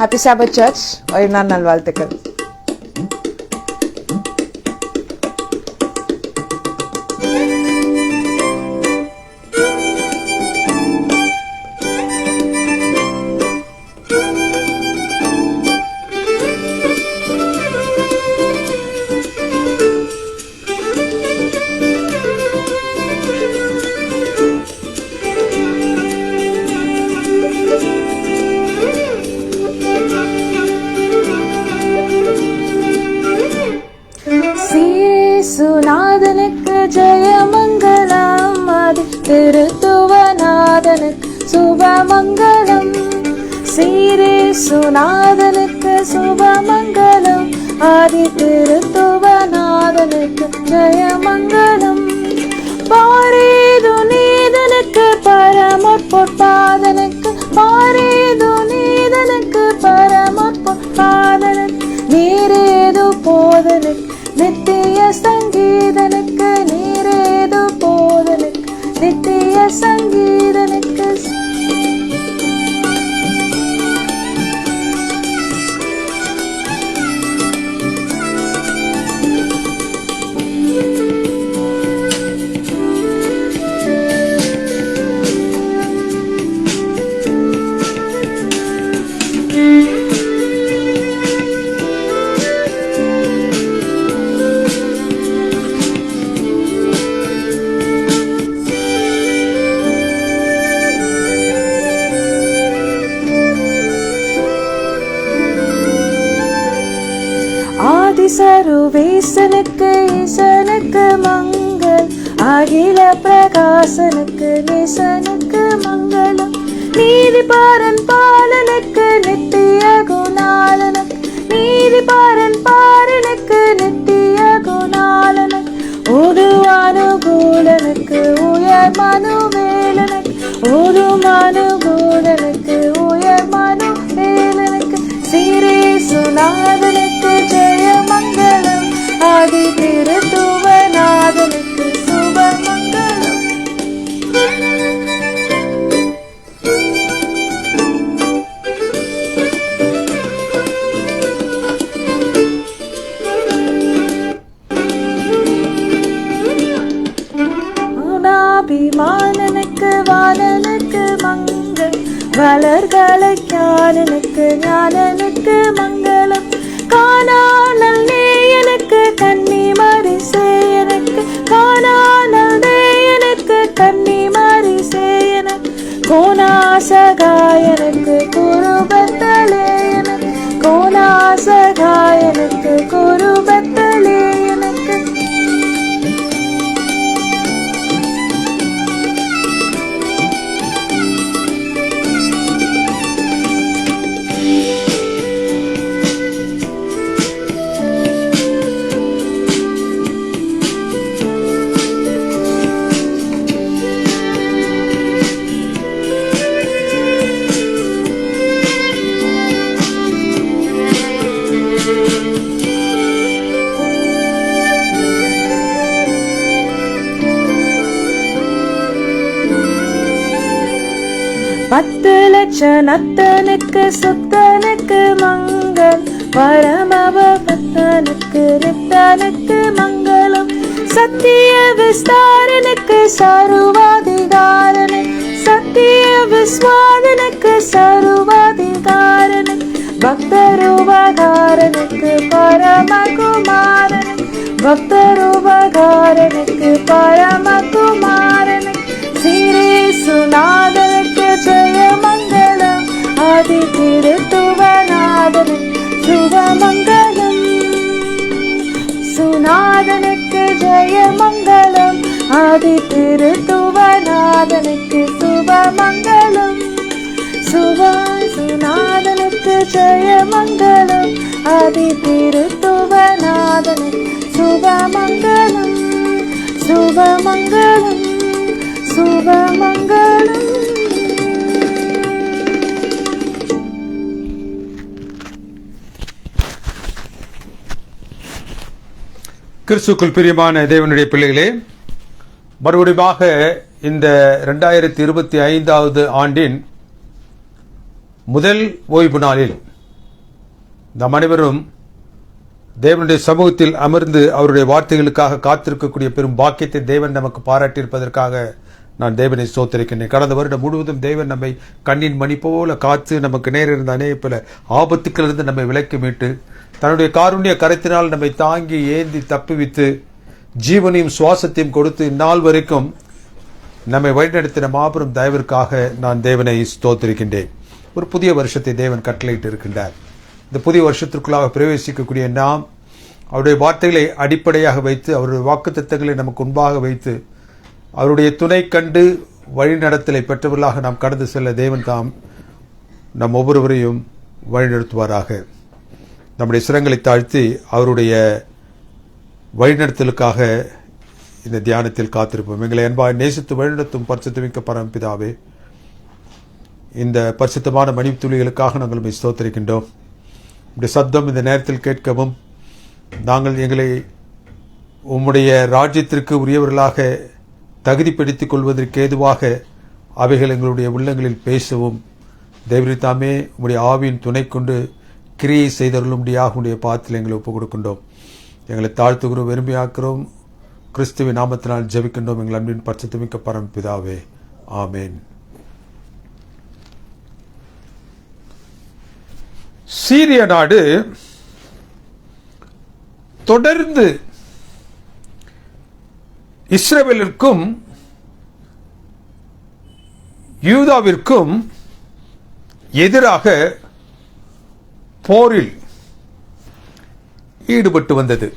Happy சாபத் search நாள் நல்வாழ்த்துக்கள். சுநாதனுக்கு ஜெயமங்கலம், ஆதி திருத்துவநாதனுக்கு சுபமங்கலம். சீரே சுநாதனுக்கு சுபமங்கலம், ஆதி திருத்துவநாதனுக்கு ஜெயமங்கலம். பாரேது நீதனுக்கு பரமொற்பாதனுக்கு, பாரேது நீதனுக்கு பரமொற்பாதனுக்கு, நீரேது போதனுக்கு நித்திய சங்கீதனுக்கு, நீரேது போதனுக்கு நித்திய சங்கீதனுக்கு. சருவேசனுக்கு ஈசனுக்கு மங்கள், அகில பிரகாசனுக்கு நேசனுக்கு மங்களம். நீதிபாரன் பாலனுக்கு நித்திய குணாலனுக்கு, நீதிபாரன் பாலனுக்கு நித்திய குணாலனுக்கு. உருவானுகூலனுக்கு உயர் மனுவேலனுக்கு, உருமானுகூலனுக்கு உயர் மனுவேலனுக்கு. சீரே சுநாதனுக்கு ஜெயமங்கலம், ஆதி திருத்துவநாதனுக்கு சுபமங்கலம். குணாபிமானனுக்கு வானனுக்கு மங்கள், வளர்களை ஞானனுக்கு ஞானனுக்கு மங்களம். காணானல் நேயனுக்கு கன்னிமரி சேயனுக்கு, காணானல் நேயனுக்கு கன்னிமரி சேயனுக்கு. கோணாசகாயனுக்கு குருபத்தலேயனுக்கு, கோணாசகாயனுக்கு குருபத்தலேயனுக்கு. பத்து லட்சணத்தனுக்கு சுத்தனுக்கு மங்கள், பரமபக்தனுக்கு நித்தனுக்கு மங்களம். சத்திய விஸ்தாரனுக்கு சர்வாதிகாரனுக்கு, சத்திய விஸ்வாதனுக்கு சர்வாதிகாரனுக்கு. பக்தருபகாரனுக்கு பரமகுமாரனுக்கு, பக்தருபகாரனுக்கு பரமகுமாரனுக்கு. சீரே சுநாதனுக்கு ஜெயமங்கலம், ஆதி திருத்துவநாதனுக்கு சுபமங்கலம். சுநாதனுக்கு ஜெயமங்கலம், ஆதி திருத்துவநாதனுக்கு சுபமங்கலம். சுநாதனுக்கு ஜெயமங்கலம், ஆதி திருத்துவநாதனுக்கு சுபமங்கலம். சுபமங்கலம் சுபமங்கலம். கிறிஸ்துக்குள் பிரியமான தேவனுடைய பிள்ளைகளே, மறுபடியுமாக இந்த 2025 ஆண்டின் முதல் ஓய்வு நாளில் நாம் அனைவரும் தேவனுடைய சமூகத்தில் அமர்ந்து அவருடைய வார்த்தைகளுக்காக காத்திருக்கக்கூடிய பெரும் பாக்கியத்தை தேவன் நமக்கு பாராட்டியிருப்பதற்காக நான் தேவனை ஸ்தோத்திரிக்கின்றேன். கடந்த வருடம் முழுவதும் தேவன் நம்மை கண்ணின் மணி போல காத்து நமக்கு நேர இருந்த அநேக பல ஆபத்துக்களிலிருந்து நம்மை விலக்கி மீட்டு தன்னுடைய காருண்ய கரத்தினால் நம்மை தாங்கி ஏந்தி தப்புவித்து ஜீவனையும் சுவாசத்தையும் கொடுத்து இந்நாள் வரைக்கும் நம்மை வழிநடத்தின மாபெரும் தயவிற்காக நான் தேவனை ஸ்தோத்திரிக்கின்றேன். ஒரு புதிய வருஷத்தை தேவன் கட்டளையிட்டு இருக்கின்றார். இந்த புதிய வருஷத்திற்குள்ளாக பிரவேசிக்கக்கூடிய நாம் அவருடைய வார்த்தைகளை அடிப்படையாக வைத்து அவருடைய வாக்குத்தத்தங்களை நமக்கு முன்பாக வைத்து அவருடைய துணை கண்டு வழிநடத்தலை பெற்றவர்களாக நாம் கடந்து செல்ல தேவன் தாம் நம் ஒவ்வொருவரையும் வழிநடத்துவாராக. நம்முடைய சிரங்களை தாழ்த்தி அவருடைய வழிநடத்தலுக்காக இந்த தியானத்தில் காத்திருப்போம். எங்களை அன்பாக நேசித்து வழிநடத்தும் பரிசுத்தமிக்க பரமபிதாவே, இந்த பரிசுத்தமான மணித்துளிகளுக்காக நாங்கள் ஸ்தோத்திரிக்கின்றோம். உடைய சத்தம் இந்த நேரத்தில் கேட்கவும் நாங்கள் எங்களை உம்முடைய ராஜ்யத்திற்கு உரியவர்களாக தகுதிப்படுத்திக் கொள்வதற்கு ஏதுவாக அவைகள் எங்களுடைய உள்ளங்களில் பேசவும் தேவரீ தாமே உம்முடைய ஆவியின் துணை கொண்டு கிரியை செய்தவர்களுடைய உடைய பாதத்தில் எங்களை ஒப்புக் கொடுக்கின்றோம். எங்களை தாழ்த்துகிறோம், வெறுமையாக்குறோம். கிறிஸ்துவின் நாமத்தினால் ஜெபிக்கின்றோம் எங்கள் அன்பின் பரிசுத்தமிக்க பரமபிதாவே, ஆமேன். சீரிய நாடு தொடர்ந்து இஸ்ரவேலிற்கும் யூதாவிற்கும் எதிராக போரில் ஈடுபட்டு வந்தது.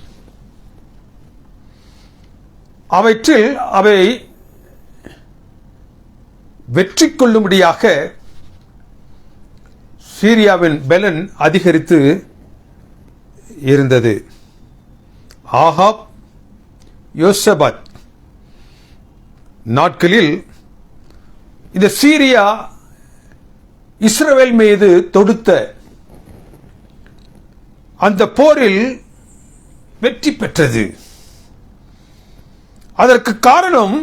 அவற்றில் அவை வெற்றி கொள்ளும்படியாக சீரியாவின் பெலன் அதிகரித்து இருந்தது. ஆகாப் யோசபாத் நாட்களில் இந்த சீரியா இஸ்ரவேல் மீது தொடுத்த அந்த போரில் வெற்றி பெற்றது. அதற்கு காரணம்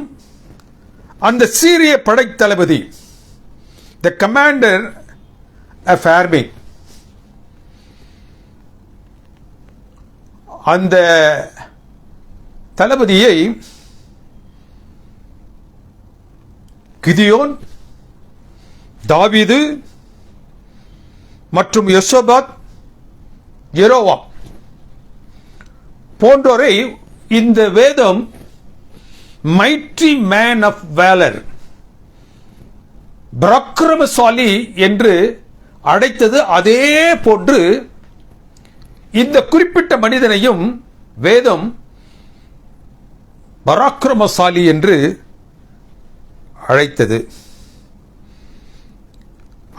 அந்த சீரிய படைத்தளபதி, த கமாண்டர் ஆஃப் ஆர்மி, அந்த தளபதியை கிதியோன், தாவீது மற்றும் யோசபாத், யெரோவாம் போன்றோரை இந்த வேதம் மைட்டி மேன் ஆஃப் வேலர், பராக்கிரமசாலி என்று அழைத்தது. அதே போன்று இந்த குறிப்பிட்ட மனிதனையும் வேதம் பராக்கிரமசாலி என்று அழைத்தது.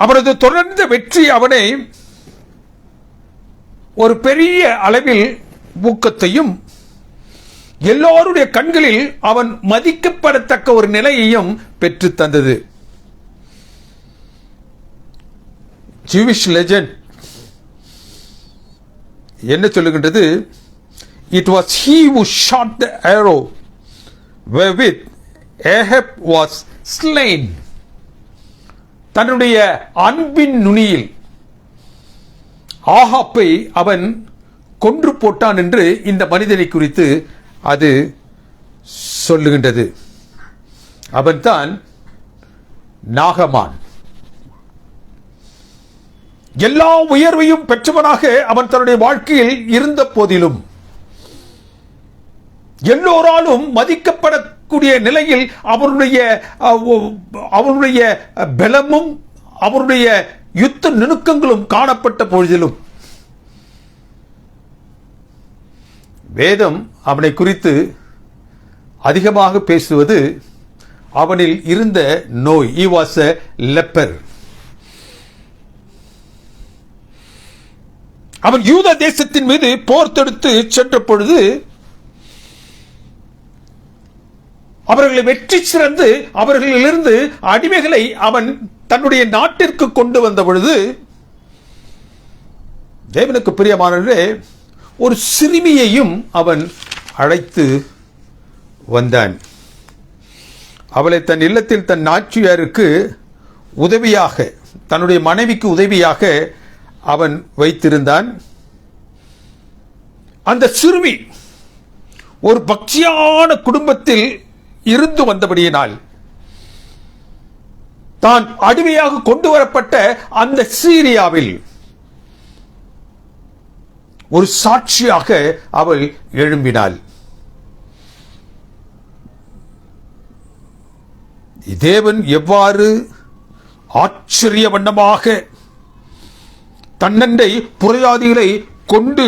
அவரது தொடர்ந்த வெற்றி அவனை ஒரு பெரிய அளவில் ஊக்கத்தையும் எல்லோருடைய கண்களில் அவன் மதிக்கப்படத்தக்க ஒரு நிலையையும் பெற்று தந்தது. ஜூவிஷ் லெஜெண்ட் என்ன சொல்லுகின்றது? It was he who shot the arrow wherewith Ahab was slain. தன்னுடைய அன்பின் நுனியில் ஆகாப்பை அவன் கொன்று போட்டான் என்று இந்த மனிதனை குறித்து அது சொல்லுகின்றது. அவன்தான் நாகமான். எல்லா உயர்வையும் பெற்றவனாக அவன் தன்னுடைய வாழ்க்கையில் இருந்த போதிலும் எல்லோராலும் மதிக்கப்படக்கூடிய நிலையில் அவருடைய பலமும் அவருடைய யுத்த நுணுக்கங்களும் காணப்பட்ட பொழுதிலும் வேதம் அவனை குறித்து அதிகமாக பேசுவது அவனில் இருந்த நோய். He was a leper. அவன் யூத தேசத்தின் மீது போர் தொடுத்து சென்ற பொழுது அவர்களை வெற்றி சிறந்து அவர்களிலிருந்து அடிமைகளை அவன் தன்னுடைய நாட்டிற்கு கொண்டு வந்த பொழுது தேவனுக்கு பிரியமானவர்களே, ஒரு சிறுமியையும் அவன் அழைத்து வந்தான். அவளை தன் இல்லத்தில் தன் நாச்சியாருக்கு உதவியாக, தன்னுடைய மனைவிக்கு உதவியாக அவன் வைத்திருந்தான். அந்த சிறுமி ஒரு பக்தியான குடும்பத்தில் இருந்து வந்தபடியினால் தான் அடிமையாக கொண்டு வரப்பட்ட அந்த சீரியாவில் ஒரு சாட்சியாக அவள் எழும்பினாள். தேவன் எவ்வாறு ஆச்சரிய வண்ணமாக தன்னண்டை புறஜாதிகளை கொண்டு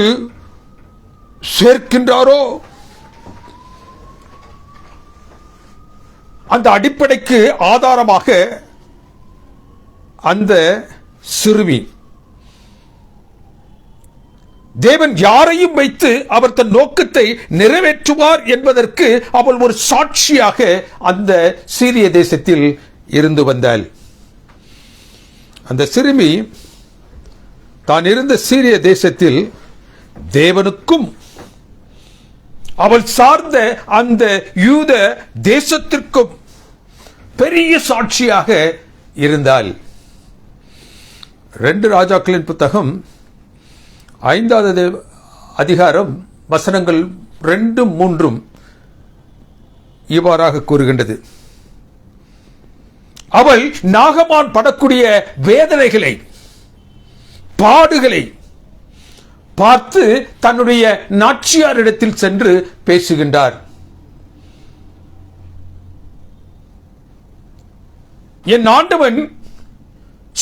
சேர்க்கின்றாரோ அந்த அடிப்படைக்கு ஆதாரமாக அந்த சிறுமி தேவன் யாரையும் வைத்து அவர் தன் நோக்கத்தை நிறைவேற்றுவார் என்பதற்கு அவள் ஒரு சாட்சியாக அந்த சீரிய தேசத்தில் இருந்து வந்தாள். அந்த சிறுமி தான் இருந்த சீரிய தேசத்தில் தேவனுக்கும் அவள் சார்ந்த அந்த யூத தேசத்திற்கும் பெரிய சாட்சியாக இருந்தாள். 2 ராஜாக்களின் புத்தகம் 5வது அதிகாரம் வசனங்கள் 2, 3 இவ்வாறாக கூறுகின்றது. அவள் நாகமான் படக்கூடிய வேதனைகளை பாடுகளை பார்த்து தன்னுடைய நாச்சியாரிடத்தில் சென்று பேசுகின்றார். என் ஆண்டவன்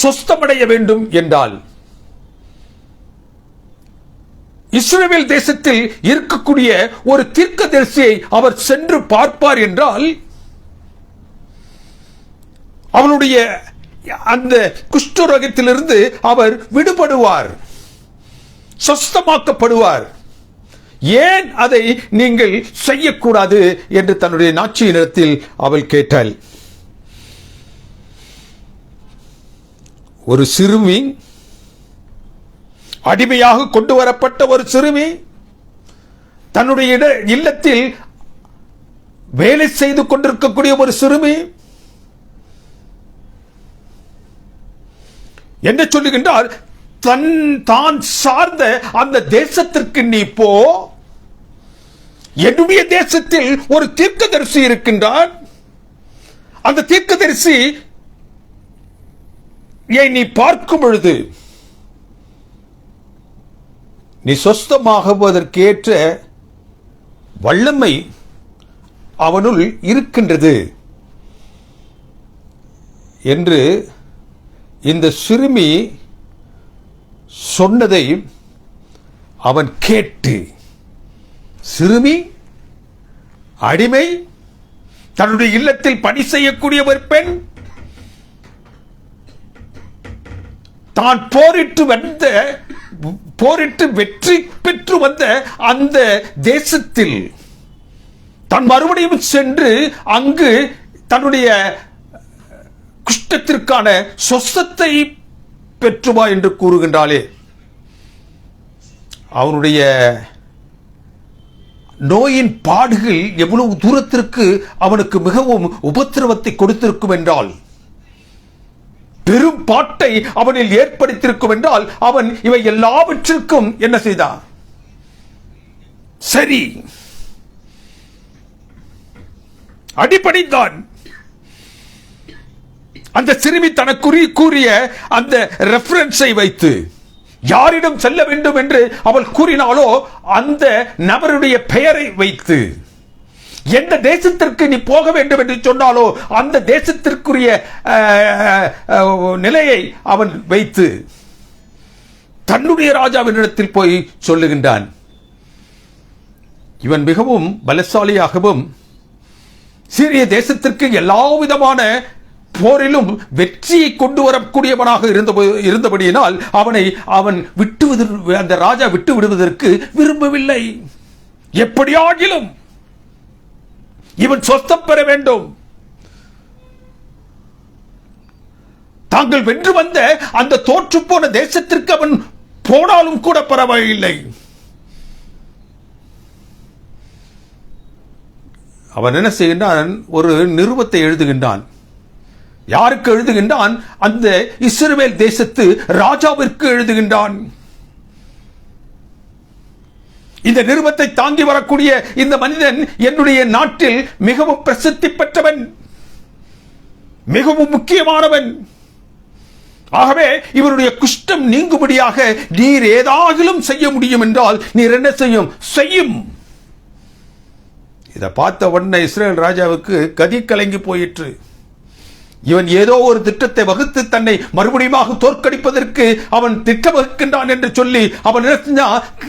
சொஸ்தமடைய வேண்டும் என்றால் இஸ்ரவேல் தேசத்தில் இருக்கக்கூடிய ஒரு தீர்க்கதரிசியை அவர் சென்று பார்ப்பார் என்றால் அவளுடைய அந்த குஷ்டரோகத்திலிருந்து அவர் விடுபடுவார், சொஸ்தமாக்கப்படுவார். ஏன் அதை நீங்கள் செய்யக்கூடாது என்று தன்னுடைய நாச்சியினிடத்தில் அவள் கேட்டாள். ஒரு சிறுமி, அடிமையாக கொண்டு வரப்பட்ட ஒரு சிறுமி, தன்னுடைய இல்லத்தில் வேலை செய்து கொண்டிருக்கக்கூடிய ஒரு சிறுமி என்ன சொல்லுகின்றார்? தான் சார்ந்த அந்த தேசத்திற்கு நீ போ, என்னுடைய தேசத்தில் ஒரு தீர்க்கதரிசி இருக்கின்றான், அந்த தீர்க்கதரிசி நீ பார்க்கும் பொழுது நீ சொஸ்தமாகுவதற்கேற்ற வல்லமை அவனுள் இருக்கின்றது என்று இந்த சிறுமி சொன்னதை அவன் கேட்டு, சிறுமி, அடிமை, தன்னுடைய இல்லத்தில் பணி செய்யக்கூடிய ஒரு பெண், தான் போரிட்டு வெற்றி பெற்று வந்த அந்த தேசத்தில் தான் மறுபடியும் சென்று அங்கு தன்னுடைய குஷ்டத்திற்கான சொஸ்தத்தை பெற்றுவா என்று கூறுகின்றாளே, அவனுடைய நோயின் பாடுகள் எவ்வளவு தூரத்திற்கு அவனுக்கு மிகவும் உபத்திரவத்தை கொடுத்திருக்கும் என்றால், பெரும் பாட்டை அவனில் ஏற்படுத்தியிருக்கும் என்றால், அவன் இவை எல்லாவற்றிற்கும் என்ன செய்தான்? சரி, அடிபணிந்தான். அந்த சிறுமி தனக்கு கூறிய அந்த ரெஃபரன்ஸை வைத்து யாரிடம் செல்ல வேண்டும் என்று அவள் கூறினாலோ அந்த நபருடைய பெயரை வைத்து, எந்த தேசத்திற்கு நீ போக வேண்டும் என்று சொன்னாலோ அந்த தேசத்திற்குரிய நிலையை அவன் வைத்து தன்னுடைய ராஜாவினிடத்தில் போய் சொல்லுகின்றான். இவன் மிகவும் பலசாலியாகவும் சீரிய தேசத்திற்கு எல்லா விதமான போரிலும் வெற்றியை கொண்டு வரக்கூடியவனாக இருந்தபடியினால் அவன் அந்த ராஜா விட்டு விடுவதற்கு விரும்பவில்லை. எப்படியாகிலும் இவன் சொஸ்தம் பெற வேண்டும். தாங்கள் வென்று வந்த அந்த தோற்று போன தேசத்திற்கு அவன் போனாலும் கூட பரவாயில்லை. அவன் என்ன செய்கின்றான்? ஒரு நிருபத்தை எழுதுகின்றான். யாருக்கு எழுதுகின்றான்? அந்த இஸ்ரவேல் தேசத்து ராஜாவிற்கு எழுதுகின்றான். இந்த நிருபத்தை தாங்கி வரக்கூடிய இந்த மனிதன் என்னுடைய நாட்டில் மிகவும் பிரசித்தி பெற்றவன், மிகவும் முக்கியமானவன். ஆகவே இவருடைய குஷ்டம் நீங்கும்படியாக நீர் ஏதாகிலும் செய்ய முடியும் என்றால் நீர் என்ன செய்யும். இதை பார்த்த உடனே இஸ்ரவேல் ராஜாவுக்கு கதி கலங்கி போயிற்று. இவன் ஏதோ ஒரு திட்டத்தை வகுத்து தன்னை மறுபடியும் தோற்கடிப்பதற்கு அவன் திட்டம் வகுக்கின்றான் என்று சொல்லி அவன்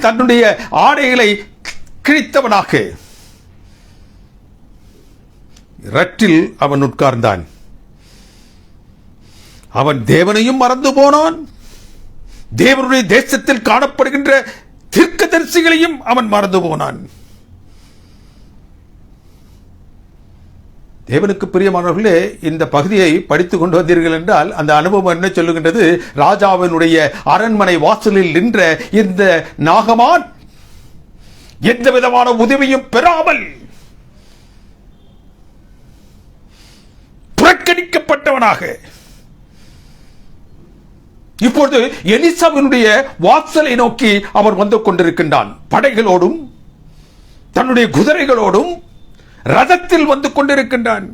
தன்னுடைய ஆடைகளை கிழித்தவனாக இரட்டில் அவன் உட்கார்ந்தான். அவன் தேவனையும் மறந்து போனான், தேவனுடைய தேசத்தில் காணப்படுகின்ற தீர்க்கதரிசிகளையும் அவன் மறந்து போனான். தேவனுக்கு பிரியமானவர்களே, இந்த பகுதியை படித்துக் கொண்டு வந்தீர்கள் என்றால் அந்த அனுபவம் என்ன சொல்லுகின்றது? ராஜாவினுடைய அரண்மனை வாசலில் நின்ற இந்த நாகமான் எந்த விதமான உதவியும் பெறாமல் புறக்கணிக்கப்பட்டவனாக இப்பொழுது எலிசாவினுடைய வாசலை நோக்கி அவர் வந்து கொண்டிருக்கின்றான். படைகளோடும் தன்னுடைய குதிரைகளோடும் ரதத்தில் வந்து கொண்டிருக்கின்றான்.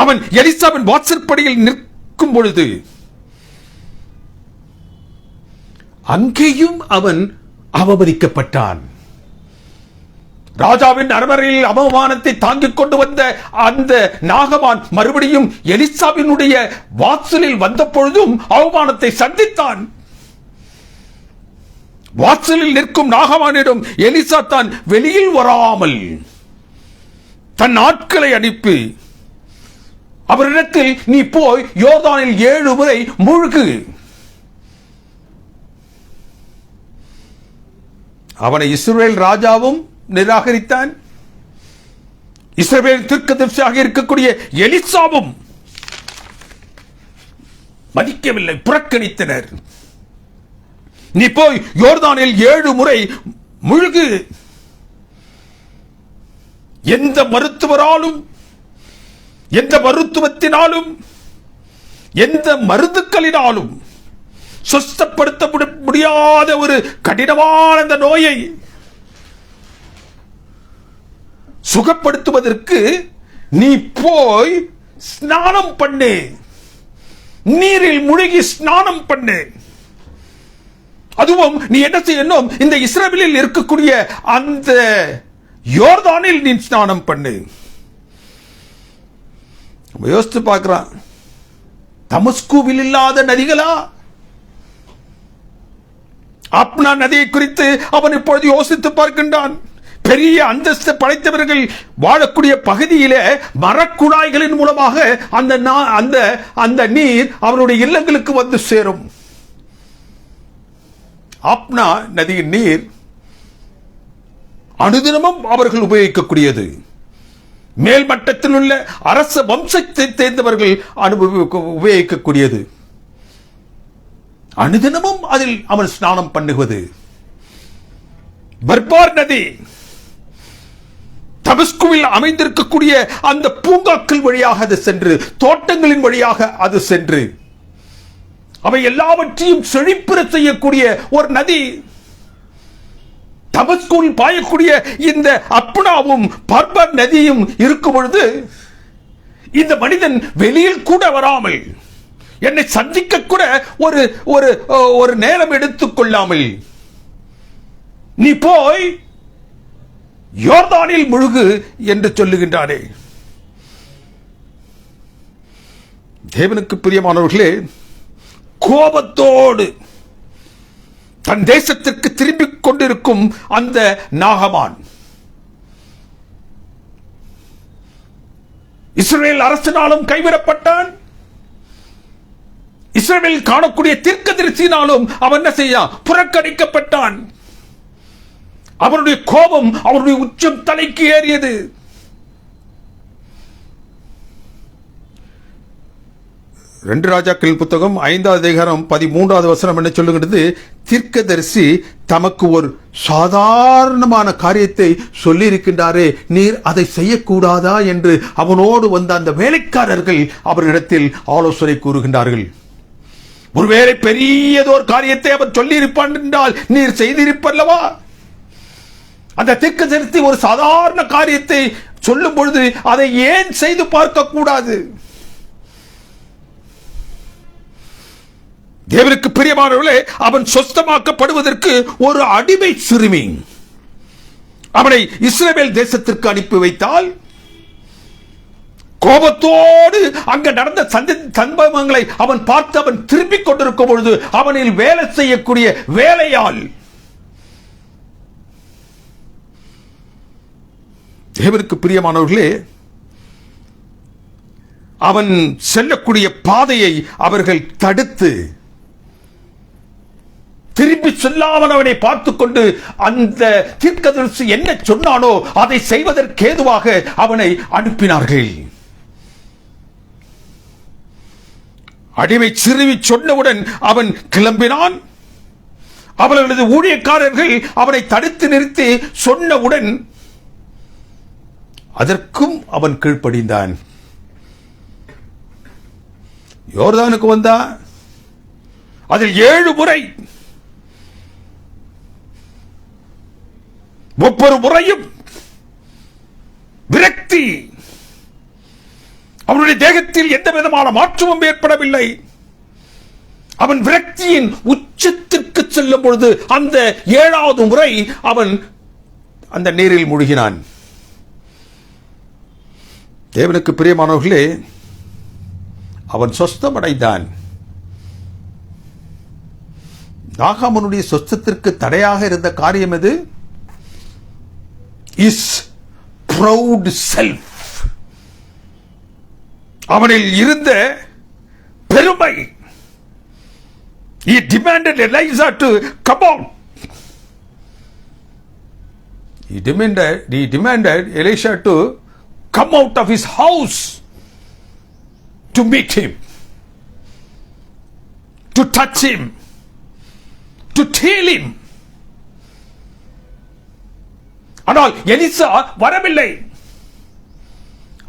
அவன் எலிசாவின் வாசற்படியில் நிற்கும் பொழுது அங்கேயும் அவன் அவமதிக்கப்பட்டான். ராஜாவின் அரண்மனையில் அவமானத்தை தாங்கிக் கொண்டு வந்த அந்த நாகமான் மறுபடியும் எலிசாவினுடைய வாசலில் வந்த பொழுதும் அவமானத்தை சந்தித்தான். வாசலில் நிற்கும் நாகமானிடம் எலிசா தான் வெளியில் வராமல் தன் ஆட்களை அனுப்பி அவரிடத்தில் நீ போய் யோர்தானில் 7 முறை மூழ்கு. அவனை இஸ்ரவேல் ராஜாவும் நிராகரித்தான். இஸ்ரவேல் தீர்க்கதரிசியாக இருக்கக்கூடிய எலிசாவும் மதிக்கவில்லை, புறக்கணித்தனர். நீ போய் யோர்தானில் 7 முறை முழுகு. எந்த மருத்துவராலும், எந்த மருத்துவத்தினாலும், எந்த மருந்துக்களினாலும் சுத்தப்படுத்த முடியாத ஒரு கடினமான அந்த நோயை சுகப்படுத்துவதற்கு நீ போய் ஸ்நானம் பண்ணு, நீரில் முழுகி ஸ்நானம் பண்ணு. அதுவும் நீ என்ன செய்யணும்? இந்த இஸ்ரவேலில் இருக்கக்கூடிய அந்த யோர்தானில் நீ ஸ்நானம் பண்ணு. யோசித்து பார்க்கிறான், தமஸ்குவில் இல்லாத நதிகளா? அப்னா நதியை குறித்து அவன் இப்பொழுது யோசித்து பார்க்கின்றான். பெரிய அந்தஸ்து படைத்தவர்கள் வாழக்கூடிய பகுதியிலே மரக்குழாய்களின் மூலமாக அந்த நீர் அவருடைய இல்லங்களுக்கு வந்து சேரும். ஆப்னா நதியின் நீர் அனுதினமும் அவர்கள் உபயோகிக்கக்கூடியது. மேல்மட்டத்தில் உள்ள அரச வம்சத்தை சேர்ந்தவர்கள் உபயோகிக்கக்கூடியது. அனுதினமும் அதில் அவன் ஸ்நானம் பண்ணுவது. பர்பார் நதி தமஸ்குவில் அமைந்திருக்கக்கூடிய அந்த பூங்காக்கள் வழியாக அது சென்று, தோட்டங்களின் வழியாக அது சென்று, அவை எல்லாவற்றையும் செழிப்புற செய்யக்கூடிய ஒரு நதி. தமஸ்குவில் பாயக்கூடிய இந்த அப்னாவும் பர்பர் நதியும் இருக்கும் பொழுது இந்த மனிதன் வெளியில் கூட வராமல், என்னை சந்திக்க கூட ஒரு நேரம் எடுத்துக் கொள்ளாமல் நீ போய் யோர்தானில் முழுகு என்று சொல்லுகின்றானே. தேவனுக்கு பிரியமானவர்களே, கோபத்தோடு தன் தேசத்திற்கு திரும்பிக் கொண்டிருக்கும் அந்த நாகமான் இஸ்ரவேல் அரசனாலும் கைவிடப்பட்டான். இஸ்ரவேல் காணக்கூடிய தீர்க்கதரிசியினாலும் அவன் என்ன செய்ய புறக்கணிக்கப்பட்டான். அவனுடைய கோபம் அவருடைய உச்சம் தலைக்கு ஏறியது. 2 ராஜாக்களின் புத்தகம் 5வது அதிகாரம் 13வது வசனம் என்ன சொல்லுகிறது? தீர்க்கதரிசி தமக்கு ஒரு சாதாரணமான காரியத்தை சொல்லியிருக்கின்றாரே, நீர் அதை செய்யக்கூடாதா என்று அவனோடு வந்த அந்த வேலைக்காரர்கள் அவரிடத்தில் ஆலோசனை கூறுகின்றார்கள். ஒருவேளை பெரியதோர் காரியத்தை அவர் சொல்லியிருப்பான் என்றால் நீர் செய்திருப்பல்லவா? அந்த தீர்க்கதரிசி ஒரு சாதாரண காரியத்தை சொல்லும் பொழுது அதை ஏன் செய்து பார்க்க கூடாது? தேவனுக்கு பிரியமானவர்களே, அவன் சொஸ்தமாக்கப்படுவதற்கு ஒரு அடிமை சிறுமி அவனை இஸ்ரவேல் தேசத்திற்கு அனுப்பி வைத்தால், கோபத்தோடு அங்க நடந்த சம்பவங்களை அவன் பார்த்து அவன் திரும்பிக் கொண்டிருக்கும் பொழுது அவனில் வேலை செய்யக்கூடிய வேலையால் தேவனுக்கு பிரியமானவர்களே, அவன் செல்லக்கூடிய பாதையை அவர்கள் தடுத்து திரும்பி செல்லாமல் அவனை பார்த்துக் கொண்டு அந்த தீர்க்கதரிசி என்ன சொன்னானோ அதை செய்வதற்கேதுவாக அவனை அனுப்பினார்கள். அடிமை சிறுமி சொன்னவுடன் அவன் கிளம்பினான். அவர்களது ஊழியக்காரர்கள் அவனை தடுத்து நிறுத்தி சொன்னவுடன் அதற்கும் அவன் கீழ்ப்படிந்தான். யோர்தானுக்கு வந்தான். அதில் 7 முறை, ஒவ்வொரு முறையும் விரக்தி, அவனுடைய தேகத்தில் எந்த விதமான மாற்றமும் ஏற்படவில்லை. அவன் விரக்தியின் உச்சத்திற்கு செல்லும் பொழுது அந்த 7வது முறை அவன் அந்த நீரில் மூழ்கினான். தேவனுக்கு பிரியமானவர்களே, அவன் சொஸ்தமடைந்தான். நாகாமனுடைய சொஸ்தத்திற்கு தடையாக இருந்த காரியம் எது? Is proud self. அவனில் இருந்த பெருமை. He demanded Elijah to come out. He demanded Elisha to come out of his house to meet him, to touch him, to heal him. ஆனால் எலிசா வரவில்லை.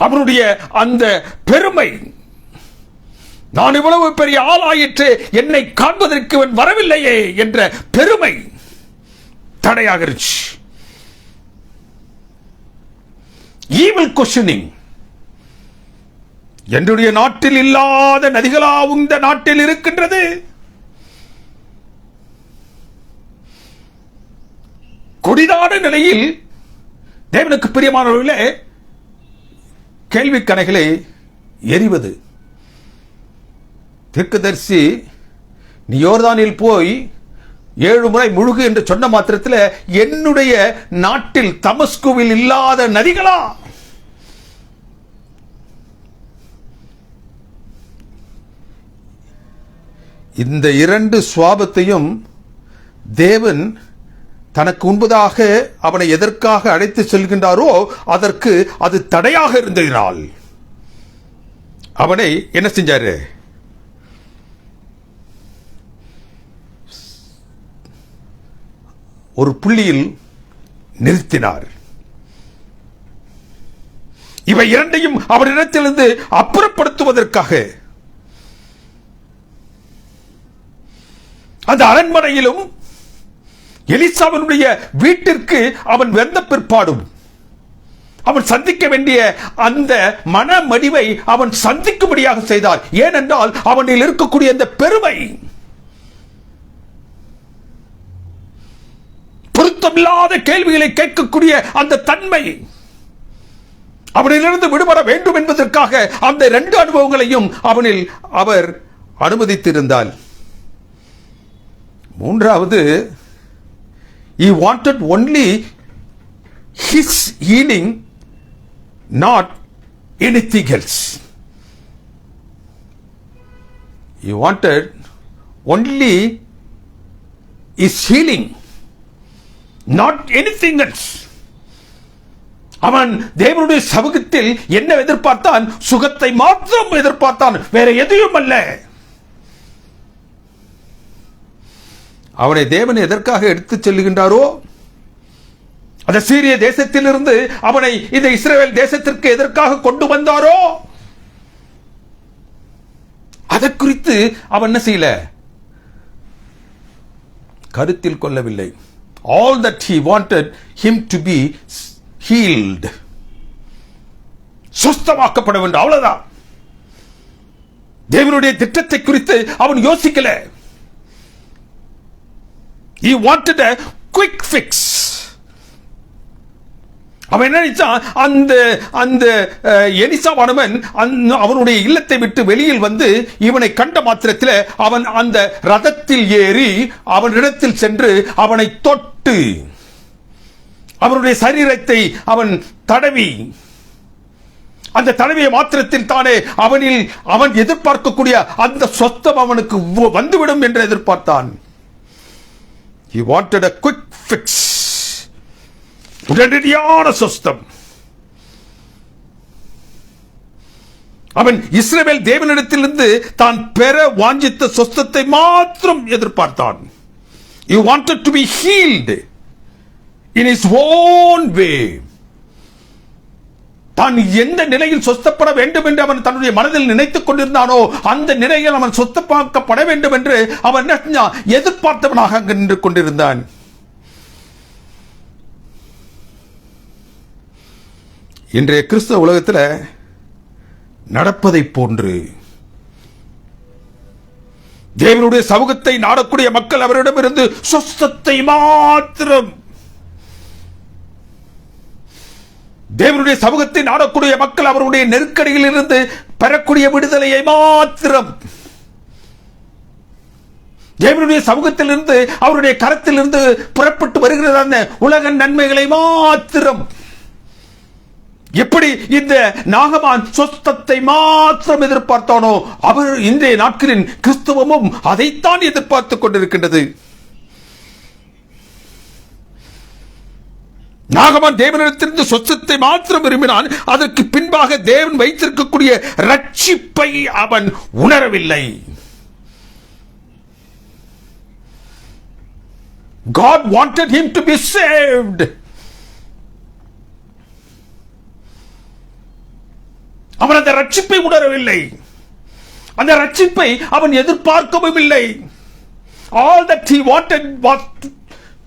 அவருடைய அந்த பெருமை, நான் இவ்வளவு பெரிய ஆளாயிற்று, என்னை காண்பதற்கு இவன் வரவில்லையே என்ற பெருமை தடையாக இருந்துச்சு. Evil questioning. என்னுடைய நாட்டில் இல்லாத நதிகளாவும் இந்த நாட்டில் இருக்கின்றது. கொடிதான நிலையில் தேவனுக்கு பிரியமானவர்களே, கேள்வி கணைகளை எறிவது. தீர்க்கதரிசி நீ யோர்தானில் போய் 7 முறை முழுகு என்று சொன்ன மாத்திரத்தில் என்னுடைய நாட்டில் தமஸ்குவில் இல்லாத நதிகளா? இந்த 2 சுவாபத்தையும் தேவன் தனக்கு முன்பதாக அவனை எதற்காக அழைத்து செல்கின்றாரோ அதற்கு அது தடையாக இருந்ததினால் அவனை என்ன செஞ்சாரு? ஒரு புள்ளியில் நிறுத்தினார். இவை 2ஐயும் அவரிடத்திலிருந்து அப்புறப்படுத்துவதற்காக அந்த அரண்மனையிலும் எலிசாவினுடைய வீட்டிற்கு அவன் வந்த பிற்பாடும் அவன் சந்திக்க வேண்டிய அந்த மனமடிவை அவன் சந்திக்கும்படியாக செய்தார். ஏனென்றால் அவனில் இருக்கக்கூடிய அந்த பெருமை, பொருத்தமில்லாத கேள்விகளை கேட்கக்கூடிய அந்த தன்மை, அவனிலிருந்து விடுபட வேண்டும் என்பதற்காக அந்த 2 அனுபவங்களையும் அவனில் அவர் அனுமதித்திருந்தார். 3வது, he wanted only his healing, not anything else. He wanted only his healing, not anything else. அவன் தேவனுடைய சமூகத்தில் என்ன எதிர்பார்த்தான்? சுகத்தை மாத்திரம் எதிர்பார்த்தான், வேற எதையும் அல்ல. அவனை தேவன் எதற்காக எடுத்துச் செல்லுகின்றாரோ, அந்த சீரிய தேசத்திலிருந்து அவனை இந்த இஸ்ரவேல் தேசத்திற்கு எதற்காக கொண்டு வந்தாரோ, அதை குறித்து அவன் என்ன செய்யல? கருத்தில் கொள்ளவில்லை. All that he wanted him to be healed, சுஸ்தமாக்கப்பட வேண்டும், அவ்வளவுதான். தேவனுடைய திட்டத்தை குறித்து அவன் யோசிக்கல. He wanted a quick fix. அவன் என்ன நினைச்சான்? அந்த எலிசாவானவன் அவனுடைய இல்லத்தை விட்டு வெளியில் வந்து இவனை கண்ட மாத்திரத்தில் அவன் அந்த ரதத்தில் ஏறி அவனிடத்தில் சென்று அவனை தொட்டு அவனுடைய சரீரத்தை அவன் தடவி, அந்த தடவிய மாத்திரத்தில் தானே அவன் எதிர்பார்க்கக்கூடிய அந்த சொத்தம் அவனுக்கு வந்துவிடும் என்று எதிர்பார்த்தான். He wanted a quick fix, உடனடியான சொஸ்தம். அவன் இஸ்ரவேல் தேவனிடத்திலிருந்து தான் பெற வாஞ்சித்த சொஸ்தத்தை மாத்திரம் எதிர்பார்த்தான். He wanted to be healed in his own way. தான் எந்த நிலையில் சொஸ்தப்பட வேண்டும் என்று அவன் தன்னுடைய மனதில் நினைத்துக் கொண்டிருந்தானோ அந்த நிலையில் அவன் சொஸ்தமாக்கப்பட வேண்டும் என்று அவன் எதிர்பார்த்தவனாக நின்று கொண்டிருந்தான். இன்றைய கிறிஸ்தவ உலகத்தில் நடப்பதை போன்று தேவனுடைய சமூகத்தை நாடக்கூடிய மக்கள் அவரிடமிருந்து சொஸ்தத்தை மாத்திரம், தேவனுடைய சமூகத்தை நாடக்கூடிய மக்கள் அவருடைய நெருக்கடியில் இருந்து பெறக்கூடிய விடுதலையை மாத்திரம், தேவனுடைய சமூகத்தில் இருந்து அவருடைய கரத்தில் இருந்து புறப்பட்டு வருகிறதான உலக நன்மைகளை மாத்திரம். எப்படி இந்த நாகமான் சொஸ்தத்தை மாத்திரம் எதிர்பார்த்தானோ, அவர் இன்றைய நாட்களின் கிறிஸ்தவமும் அதைத்தான் எதிர்பார்த்துக் கொண்டிருக்கின்றது. நாகமான் தேவனிடத்திலிருந்து சொஸ்தத்தை மாத்திரம் விரும்பினான். அதற்கு பின்பாக தேவன் வைத்திருக்கக்கூடிய ரட்சிப்பை அவன் உணரவில்லை. God wanted him to be saved. அவன் அந்த ரட்சிப்பை உணரவில்லை, அந்த ரட்சிப்பை அவன் எதிர்பார்க்கவும் இல்லை. All that he wanted was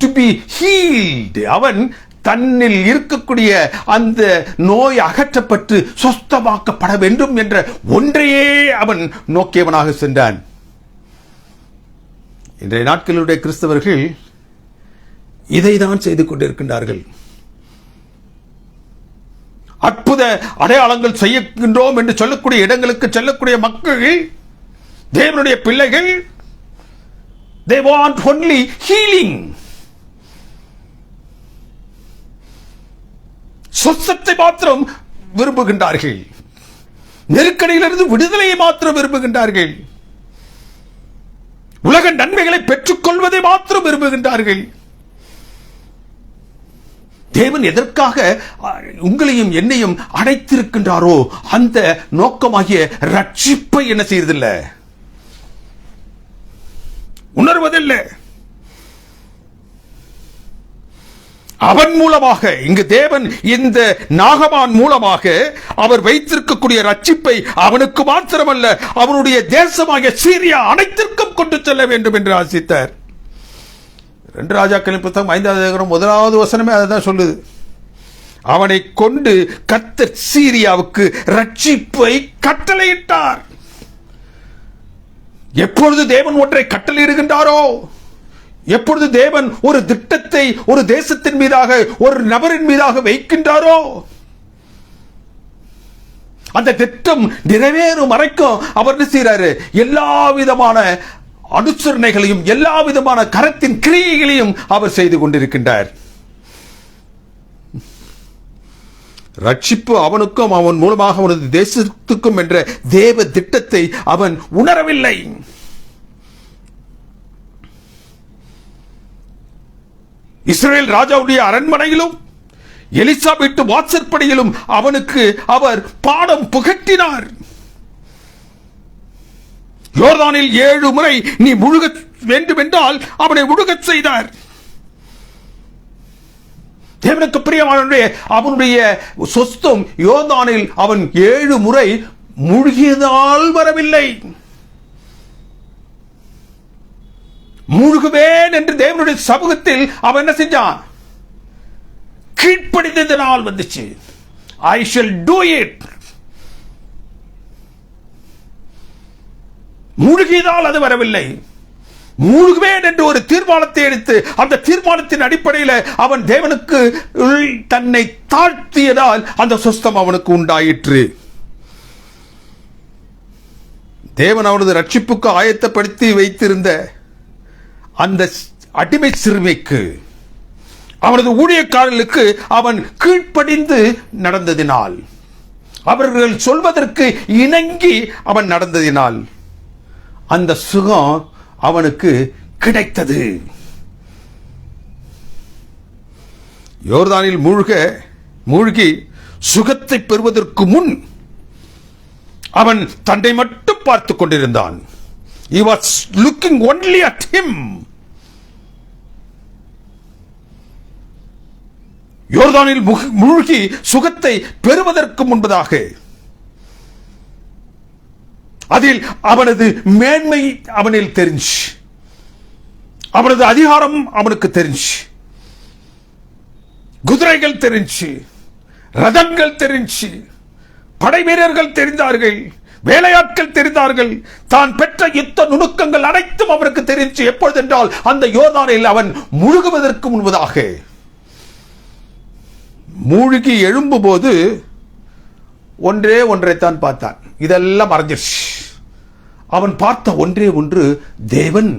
to be healed. அவன் தன்னில் இருக்கக்கூடிய அந்த நோய் அகற்றப்பட்டு சொஸ்தமாக்கப்பட வேண்டும் என்ற ஒன்றையே அவன் நோக்கியவனாக சென்றான். இன்றைய நாட்களுடைய கிறிஸ்தவர்கள் இதைதான் செய்து கொண்டிருக்கின்றார்கள். அற்புத அடையாளங்கள் செய்கின்றோம் என்று சொல்லக்கூடிய இடங்களுக்கு செல்லக்கூடிய மக்கள், தேவனுடைய பிள்ளைகள், they want only healing. சொஸ்தத்தை மாத்திரம் விரும்புகின்றார்கள், நெருக்கடியிலிருந்து விடுதலையை மாத்திரம் விரும்புகின்றார்கள், உலக நன்மைகளை பெற்றுக் கொள்வதை மாத்திரம் விரும்புகின்றார்கள். தேவன் எதற்காக உங்களையும் என்னையும் அழைத்திருக்கின்றாரோ அந்த நோக்கமாகிய ரட்சிப்பை என்ன செய்யறதில்லை, உணர்வதில்லை. அவன் மூலமாக, இங்கு தேவன் இந்த நாகமான் மூலமாக அவர் வைத்திருக்கக்கூடிய ரட்சிப்பை அவனுக்கு மாத்திரமல்ல, அவனுடைய தேசமாகிய சீரியா அனைத்திற்கும் கொண்டு செல்ல வேண்டும் என்று ஆசித்தார். 2 ராஜாக்களின் புத்தகம் 5வது அதிகாரம் 1வது வசனமே அதான் சொல்லுது. அவனை கொண்டு கர்த்தர் சீரியாவுக்கு ரட்சிப்பை கட்டளையிட்டார். எப்பொழுது தேவன் ஒன்றை கட்டளையிடுகின்றாரோ, எப்பொழுது தேவன் ஒரு திட்டத்தை ஒரு தேசத்தின் மீதாக ஒரு நபரின் மீதாக வைக்கின்றாரோ, அந்த திட்டம் நிறைவேறும் வரைக்கும் அவர் என்ன செய்யறாரு? எல்லா விதமான அனுசரணைகளையும் எல்லா விதமான கரத்தின் கிரியைகளையும் அவர் செய்து கொண்டிருக்கின்றார். ரட்சிப்பு அவனுக்கும் அவன் மூலமாக அவனது தேசத்துக்கும் என்ற தேவ திட்டத்தை அவன் உணரவில்லை. இஸ்ரவேல் ராஜாவுடைய அரண்மனையிலும் எலிசா வீட்டு வாசற்படியிலும் அவனுக்கு அவர் பாடம் புகட்டினார். யோர்தானில் 7 முறை நீ முழுக வேண்டும் என்றால் அவனை முழுகச் செய்தார். தேவனுக்கு பிரியமானவர்களே, அவனுடைய சொஸ்தம் யோர்தானில் அவன் 7 முறை மூழ்கியதால் வரவில்லை. மூழ்குவேன் என்று தேவனுடைய சமூகத்தில் அவன் என்ன செஞ்சான்? கீழ்ப்படிந்ததினால் வந்துச்சு. I shall do it. மூழ்கியதால் அது வரவில்லை. மூழ்குவேன் என்று ஒரு தீர்மானத்தை எடுத்து அந்த தீர்மானத்தின் அடிப்படையில் அவன் தேவனுக்கு தன்னை தாழ்த்தியதால் அந்த சொஸ்தம் அவனுக்கு உண்டாயிற்று. தேவன் அவனது ரட்சிப்புக்கு ஆயத்தப்படுத்தி வைத்திருந்த அந்த அடிமை சிறுமைக்கு, அவனது ஊழியக்காரர்களுக்கு அவன் கீழ்ப்படிந்து நடந்ததினால், அவர்கள் சொல்வதற்கு இணங்கி அவன் நடந்ததினால் அந்த சுகம் அவனுக்கு கிடைத்தது. யோர்தானில் மூழ்கி சுகத்தை பெறுவதற்கு முன் அவன் தன்னை மட்டும் பார்த்துக் கொண்டிருந்தான். He was looking only at him. யோர்தானில் மூழ்கி சுகத்தை பெறுவதற்கு முன்பதாக அதில் அவனது மேன்மை அவனில் தெரிஞ்சு, அவனது அதிகாரம் அவனுக்கு தெரிஞ்சு, குதிரைகள் தெரிஞ்சு, ரதங்கள் தெரிஞ்சு, படை வீரர்கள் தெரிந்தார்கள், வேலையாட்கள் தெரிந்தார்கள், தான் பெற்ற யுத்த நுணுக்கங்கள் அனைத்தும் அவனுக்கு தெரிஞ்சு. எப்பொழுதென்றால் அந்த யோர்தானில் அவன் முழுகுவதற்கு முன்பதாக. மூழ்கி எழும்பும்போது ஒன்றைத்தான் பார்த்தான். இதெல்லாம் மறைஞ்சிருச்சு. அவன் பார்த்த ஒன்றே ஒன்று தேவன்,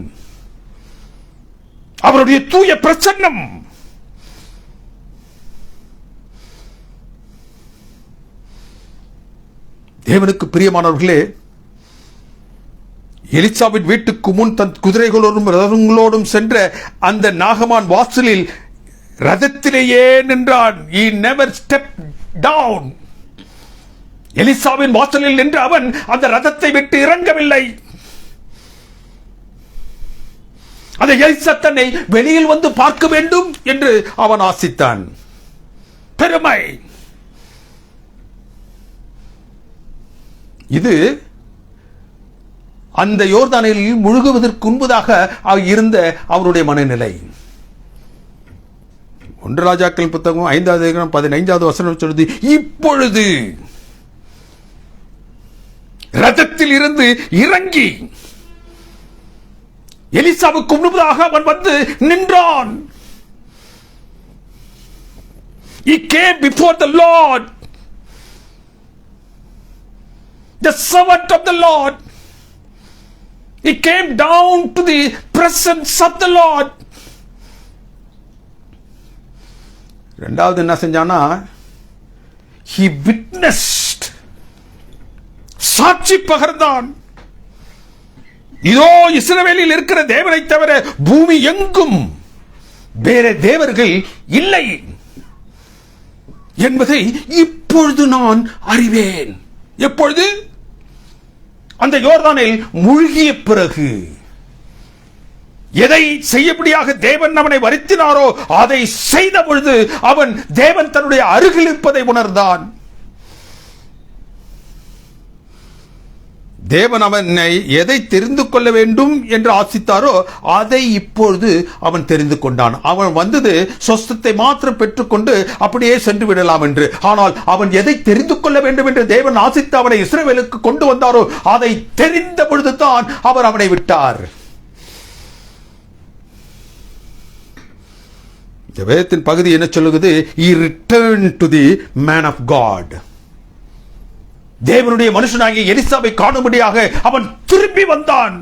அவருடைய தூய பிரசன்னம். தேவனுக்கு பிரியமானவர்களே, எலிசாவின் வீட்டுக்கு முன் தன் குதிரைகளோடும் ரதங்களோடும் சென்ற அந்த நாகமான் வாசலில் ரதத்திலேயே நின்றான். He never stepped down. எலிசாவின் வாசலில் நின்று அவன் அந்த ரதத்தை விட்டு இறங்கவில்லை. அந்த எலிசா தன்னை வெளியில் வந்து பார்க்க வேண்டும் என்று அவன் ஆசித்தான். பெருமை. இது அந்த யோர்தானில் முழுகுவதற்கு முன்பதாக இருந்த அவருடைய மனநிலை. 1 ராஜாக்கள் புத்தகம் 5வது அதிகாரம் 15வது வசனம் சொல்லுது, இப்பொழுது ரதத்தில் இருந்து இறங்கி எலிசாவுக்கு முன்பதாக அவன் வந்து நின்றான். He came before the Lord, the servant of the Lord. He came down to the presence of the Lord. இரண்டாவது என்ன செஞ்சானா, he witnessed, சாட்சி பகர்ந்தான். இதோ இஸ்ரவேலில் இருக்கிற தேவனை தவிர பூமி எங்கும் வேற தேவர்கள் இல்லை என்பதை இப்பொழுது நான் அறிவேன். எப்பொழுது? அந்த யோர்தானில் மூழ்கிய பிறகு. எதை செய்யபடியாக தேவன் அவனை வருத்தினாரோ அதை செய்த பொழுது அவன் தேவன் தன்னுடைய அருகில் இருப்பதை உணர்ந்தான். தேவன் அவனை எதை தெரிந்து கொள்ள வேண்டும் என்று ஆசித்தாரோ அதை இப்பொழுது அவன் தெரிந்து கொண்டான். அவன் வந்தது சொஸ்தத்தை மாத்திரம் பெற்றுக்கொண்டு அப்படியே சென்று விடலாம் என்று. ஆனால் அவன் எதை தெரிந்து கொள்ள வேண்டும் என்று தேவன் ஆசித்து அவனை இஸ்ரவேலுக்கு கொண்டு வந்தாரோ அதை தெரிந்த பொழுதுதான் அவர் அவனை விட்டார். இந்த வேதத்தின் பகுதி என்ன சொல்லுகிறது? He returned to the man of God. தேவனுடைய மனுஷனாகிய எலிசாவை காணும்படியாக அவன் திரும்பி வந்தான்.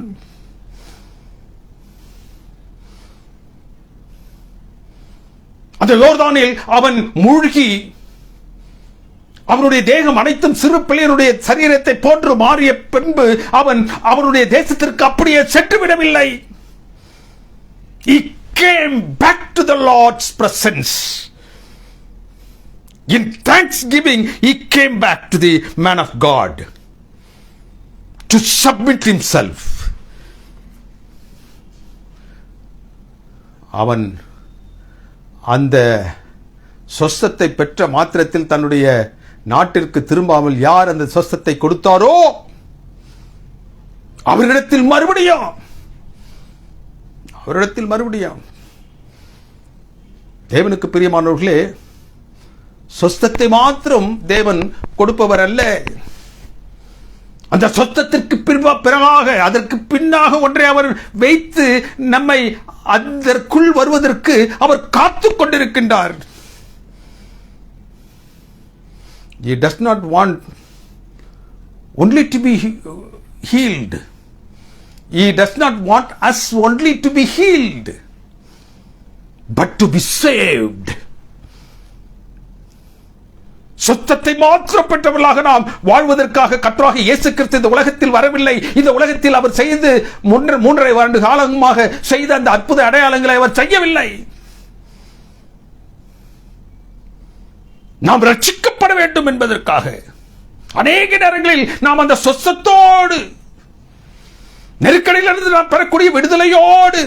அந்த யோர்தானில் அவன் மூழ்கி அவனுடைய தேகம் அனைத்தும் சிறு பிள்ளையனுடைய சரீரத்தை போன்று மாறிய பின்பு அவன் அவனுடைய தேசத்திற்கு அப்படியே சென்று விடவில்லை. He came back to the Lord's presence. In thanksgiving, he came back to the man of God to submit himself. அவன் அந்த சொஸ்தத்தை பெற்ற மாத்திரத்தில் தன்னுடைய நாட்டிற்கு திரும்பாமல் யார் அந்த சொஸ்தத்தை கொடுத்தாரோ அவரிடத்தில் மறுபடியும் தேவனுக்கு பிரியமானவர்களே, சொஸ்தத்தை மாத்திரம் தேவன் கொடுப்பவர் அல்ல. அந்த சொஸ்தத்திற்கு பிறகாக அதற்கு பின்னாக ஒன்றை அவர் வைத்து நம்மை அதற்குள் வருவதற்கு அவர் காத்துக் கொண்டிருக்கின்றார். He does not want only to be healed. He does not want us only to be healed, but to be saved. சொத்தத்தை மாத்திரம் பெற்றவர்களாக நாம் வாழ்வதற்காக கர்த்தராகிய இயேசு கிறிஸ்து இந்த உலகத்தில் வரவில்லை. இந்த உலகத்தில் அவர் செய்து 3.5 ஆண்டு காலமாக செய்த அந்த அற்புத அடையாளங்களை அவர் செய்யவில்லை. நாம் ரட்சிக்கப்பட வேண்டும் என்பதற்காக அநேக நேரங்களில் நாம் அந்த சொத்தத்தோடு, நெருக்கடியிலிருந்து நாம் பெறக்கூடிய விடுதலையோடு,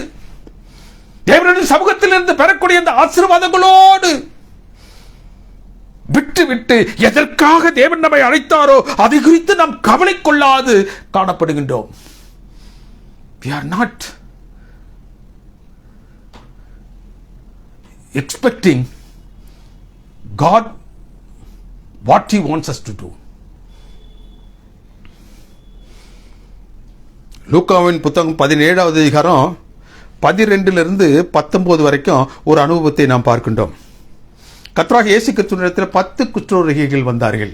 தேவனுடைய சமூகத்திலிருந்து பெறக்கூடிய அந்த ஆசீர்வாதங்களோடு விட்டு எதற்காக தேவன் நம்மை அழைத்தாரோ அதை குறித்து நாம் கவலை கொள்ளாது காணப்படுகின்றோம். We are not expecting God what he wants us to do. லூக்காவின் புத்தகம் 17வது அதிகாரம் 12 19 வரைக்கும் ஒரு அனுபவத்தை நாம் பார்க்கின்றோம். கர்த்தராகிய இயேசு கிறிஸ்துவினிடத்தில் 10 குஷ்டரோகிகள் வந்தார்கள்.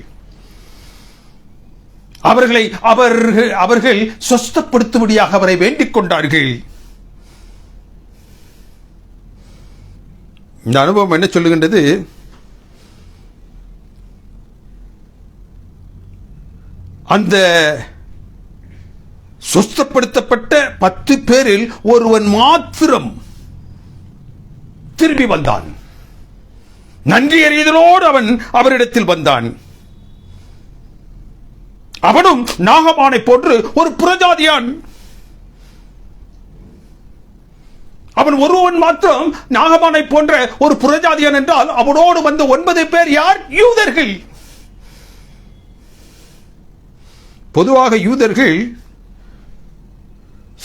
அவர்கள் சொஸ்தப்படுத்தும்படியாக அவரை வேண்டிக் கொண்டார்கள். இந்த அனுபவம் என்ன சொல்லுகின்றது? அந்த சொஸ்தப்படுத்தப்பட்ட 10 பேரில் ஒருவன் மாத்திரம் திரும்பி வந்தான். நன்றி அறிதலோடு அவன் அவரிடத்தில் வந்தான். அவனும் நாகமானை போன்று ஒரு புறஜாதியான். அவன் ஒருவன் மாத்திரம் நாகமானை போன்ற ஒரு புறஜாதியான் என்றால் அவனோடு வந்த 9 பேர் யார்? யூதர்கள். பொதுவாக யூதர்கள்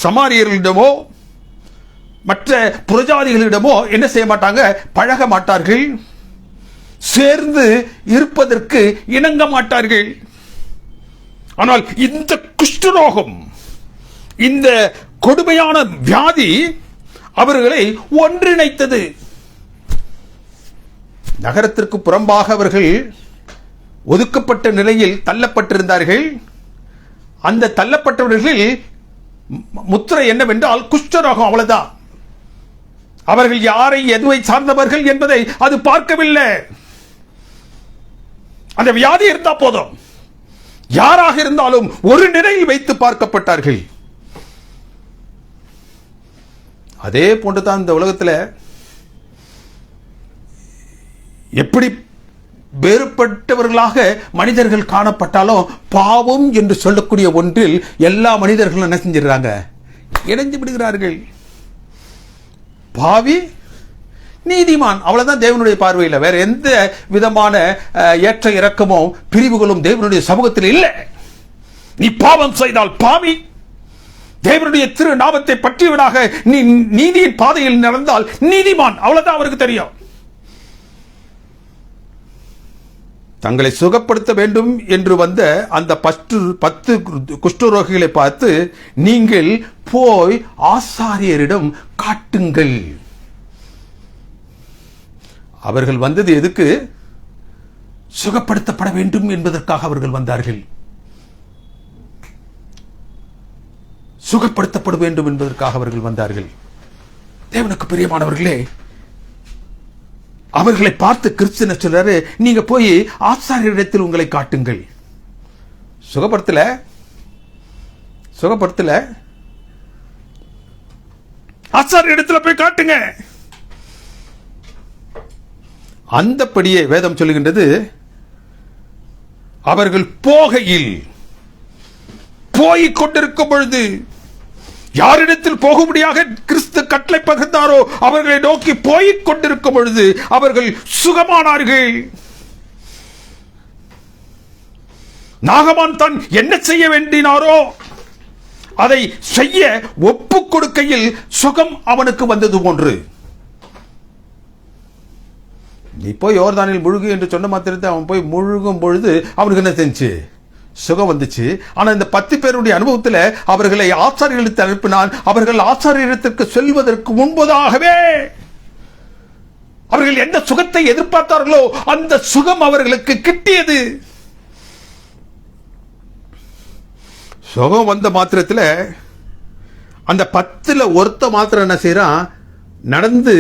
சமாரியர்களிடமோ மற்ற புறஜாதிகளிடமோ என்ன செய்ய மாட்டாங்க? பழக மாட்டார்கள். சேர்ந்து இருப்பதற்கு இணங்க மாட்டார்கள். ஆனால் இந்த குஷ்டரோகம், இந்த கொடுமையான வியாதி அவர்களை ஒன்றிணைத்தது. நகரத்திற்கு புறம்பாக அவர்கள் ஒதுக்கப்பட்ட நிலையில் தள்ளப்பட்டிருந்தார்கள். அந்த தள்ளப்பட்டவர்கள் முத்திரை என்னவென்றால் குஷ்டரோகம், அவ்வளவுதான். அவர்கள் யாரை எதுவை சார்ந்தவர்கள் என்பதை அது பார்க்கவில்லை. அந்த வியாதி இருந்தா போதும், யாராக இருந்தாலும் ஒரு நிலையில் வைத்து பார்க்கப்பட்டார்கள். அதே போன்றுதான் இந்த உலகத்தில் எப்படி வேறுபட்டவர்களாக மனிதர்கள் காணப்பட்டாலும் பாவம் என்று சொல்லக்கூடிய ஒன்றில் எல்லா மனிதர்களும் என்ன செஞ்சிடறாங்க? இணைந்து விடுகிறார்கள். பாவி, நீதிமான், அவ்வளவுதான் தேவனுடைய பார்வையில். வேற எந்த விதமான ஏற்ற இறக்கமோ பிரிவுகளும் தேவனுடைய சமூகத்தில் இல்லை. நீ பாவம் செய்தால் பாவி, தேவனுடைய திரு நாமத்தை பற்றியவனாக நீ நீதியின் பாதையில் நடந்தால் நீதிமான், அவ்வளவுதான் அவருக்கு தெரியும். தங்களை சுகப்படுத்த வேண்டும் என்று வந்த அந்த 10 குஷ்டரோகிகளை பார்த்து, நீங்கள் போய் ஆசாரியரிடம் காட்டுங்கள். அவர்கள் வந்தது எதுக்கு? சுகப்படுத்தப்பட வேண்டும் என்பதற்காக அவர்கள் வந்தார்கள். சுகப்படுத்தப்பட வேண்டும் என்பதற்காக அவர்கள் வந்தார்கள். தேவனுக்கு பிரியமானவர்களே, அவர்களை பார்த்து கிறிஸ்து சொல்றாரு, நீங்க போய் ஆசாரியரிடத்தில் உங்களை காட்டுங்கள். சுகப்படுத்தல ஆசாரியரிடத்தில் போய் காட்டுங்க. அந்தப்படியே வேதம் சொல்லுகின்றது, அவர்கள் போகையில், போய்க் கொண்டிருக்கும் பொழுது, யாரிடத்தில் போகும்படியாக கிறிஸ்து கட்டளை பகிர்ந்தாரோ அவர்களை நோக்கி போய்க் கொண்டிருக்கும் பொழுது அவர்கள் சுகமானார்கள். நாகமான் தான் என்ன செய்ய வேண்டினாரோ அதை செய்ய ஒப்புக் கொடுக்கையில் சுகம் அவனுக்கு வந்தது போன்று. நீ போய் யோர்தானில் முழுகு என்று சொன்ன மாத்திரத்தை அவன் போய் முழுகும் பொழுது அவனுக்கு என்ன செஞ்சு? சுகம் வந்துச்சு. ஆனா இந்த 10 பேருடைய அனுபவத்தில் அவர்களை ஆசாரியர்களுக்கு அனுப்பினான். அவர்கள் ஆசாரியத்திற்கு செல்வதற்கு முன்பதாகவே அவர்கள் எந்த சுகத்தை எதிர்பார்த்தார்களோ அந்த சுகம் அவர்களுக்கு கிட்டியது. சுகம் வந்த மாத்திரத்தில் அந்த 10ல் ஒருத்த மாத்திரம் என்ன செய்யறான்? நடந்து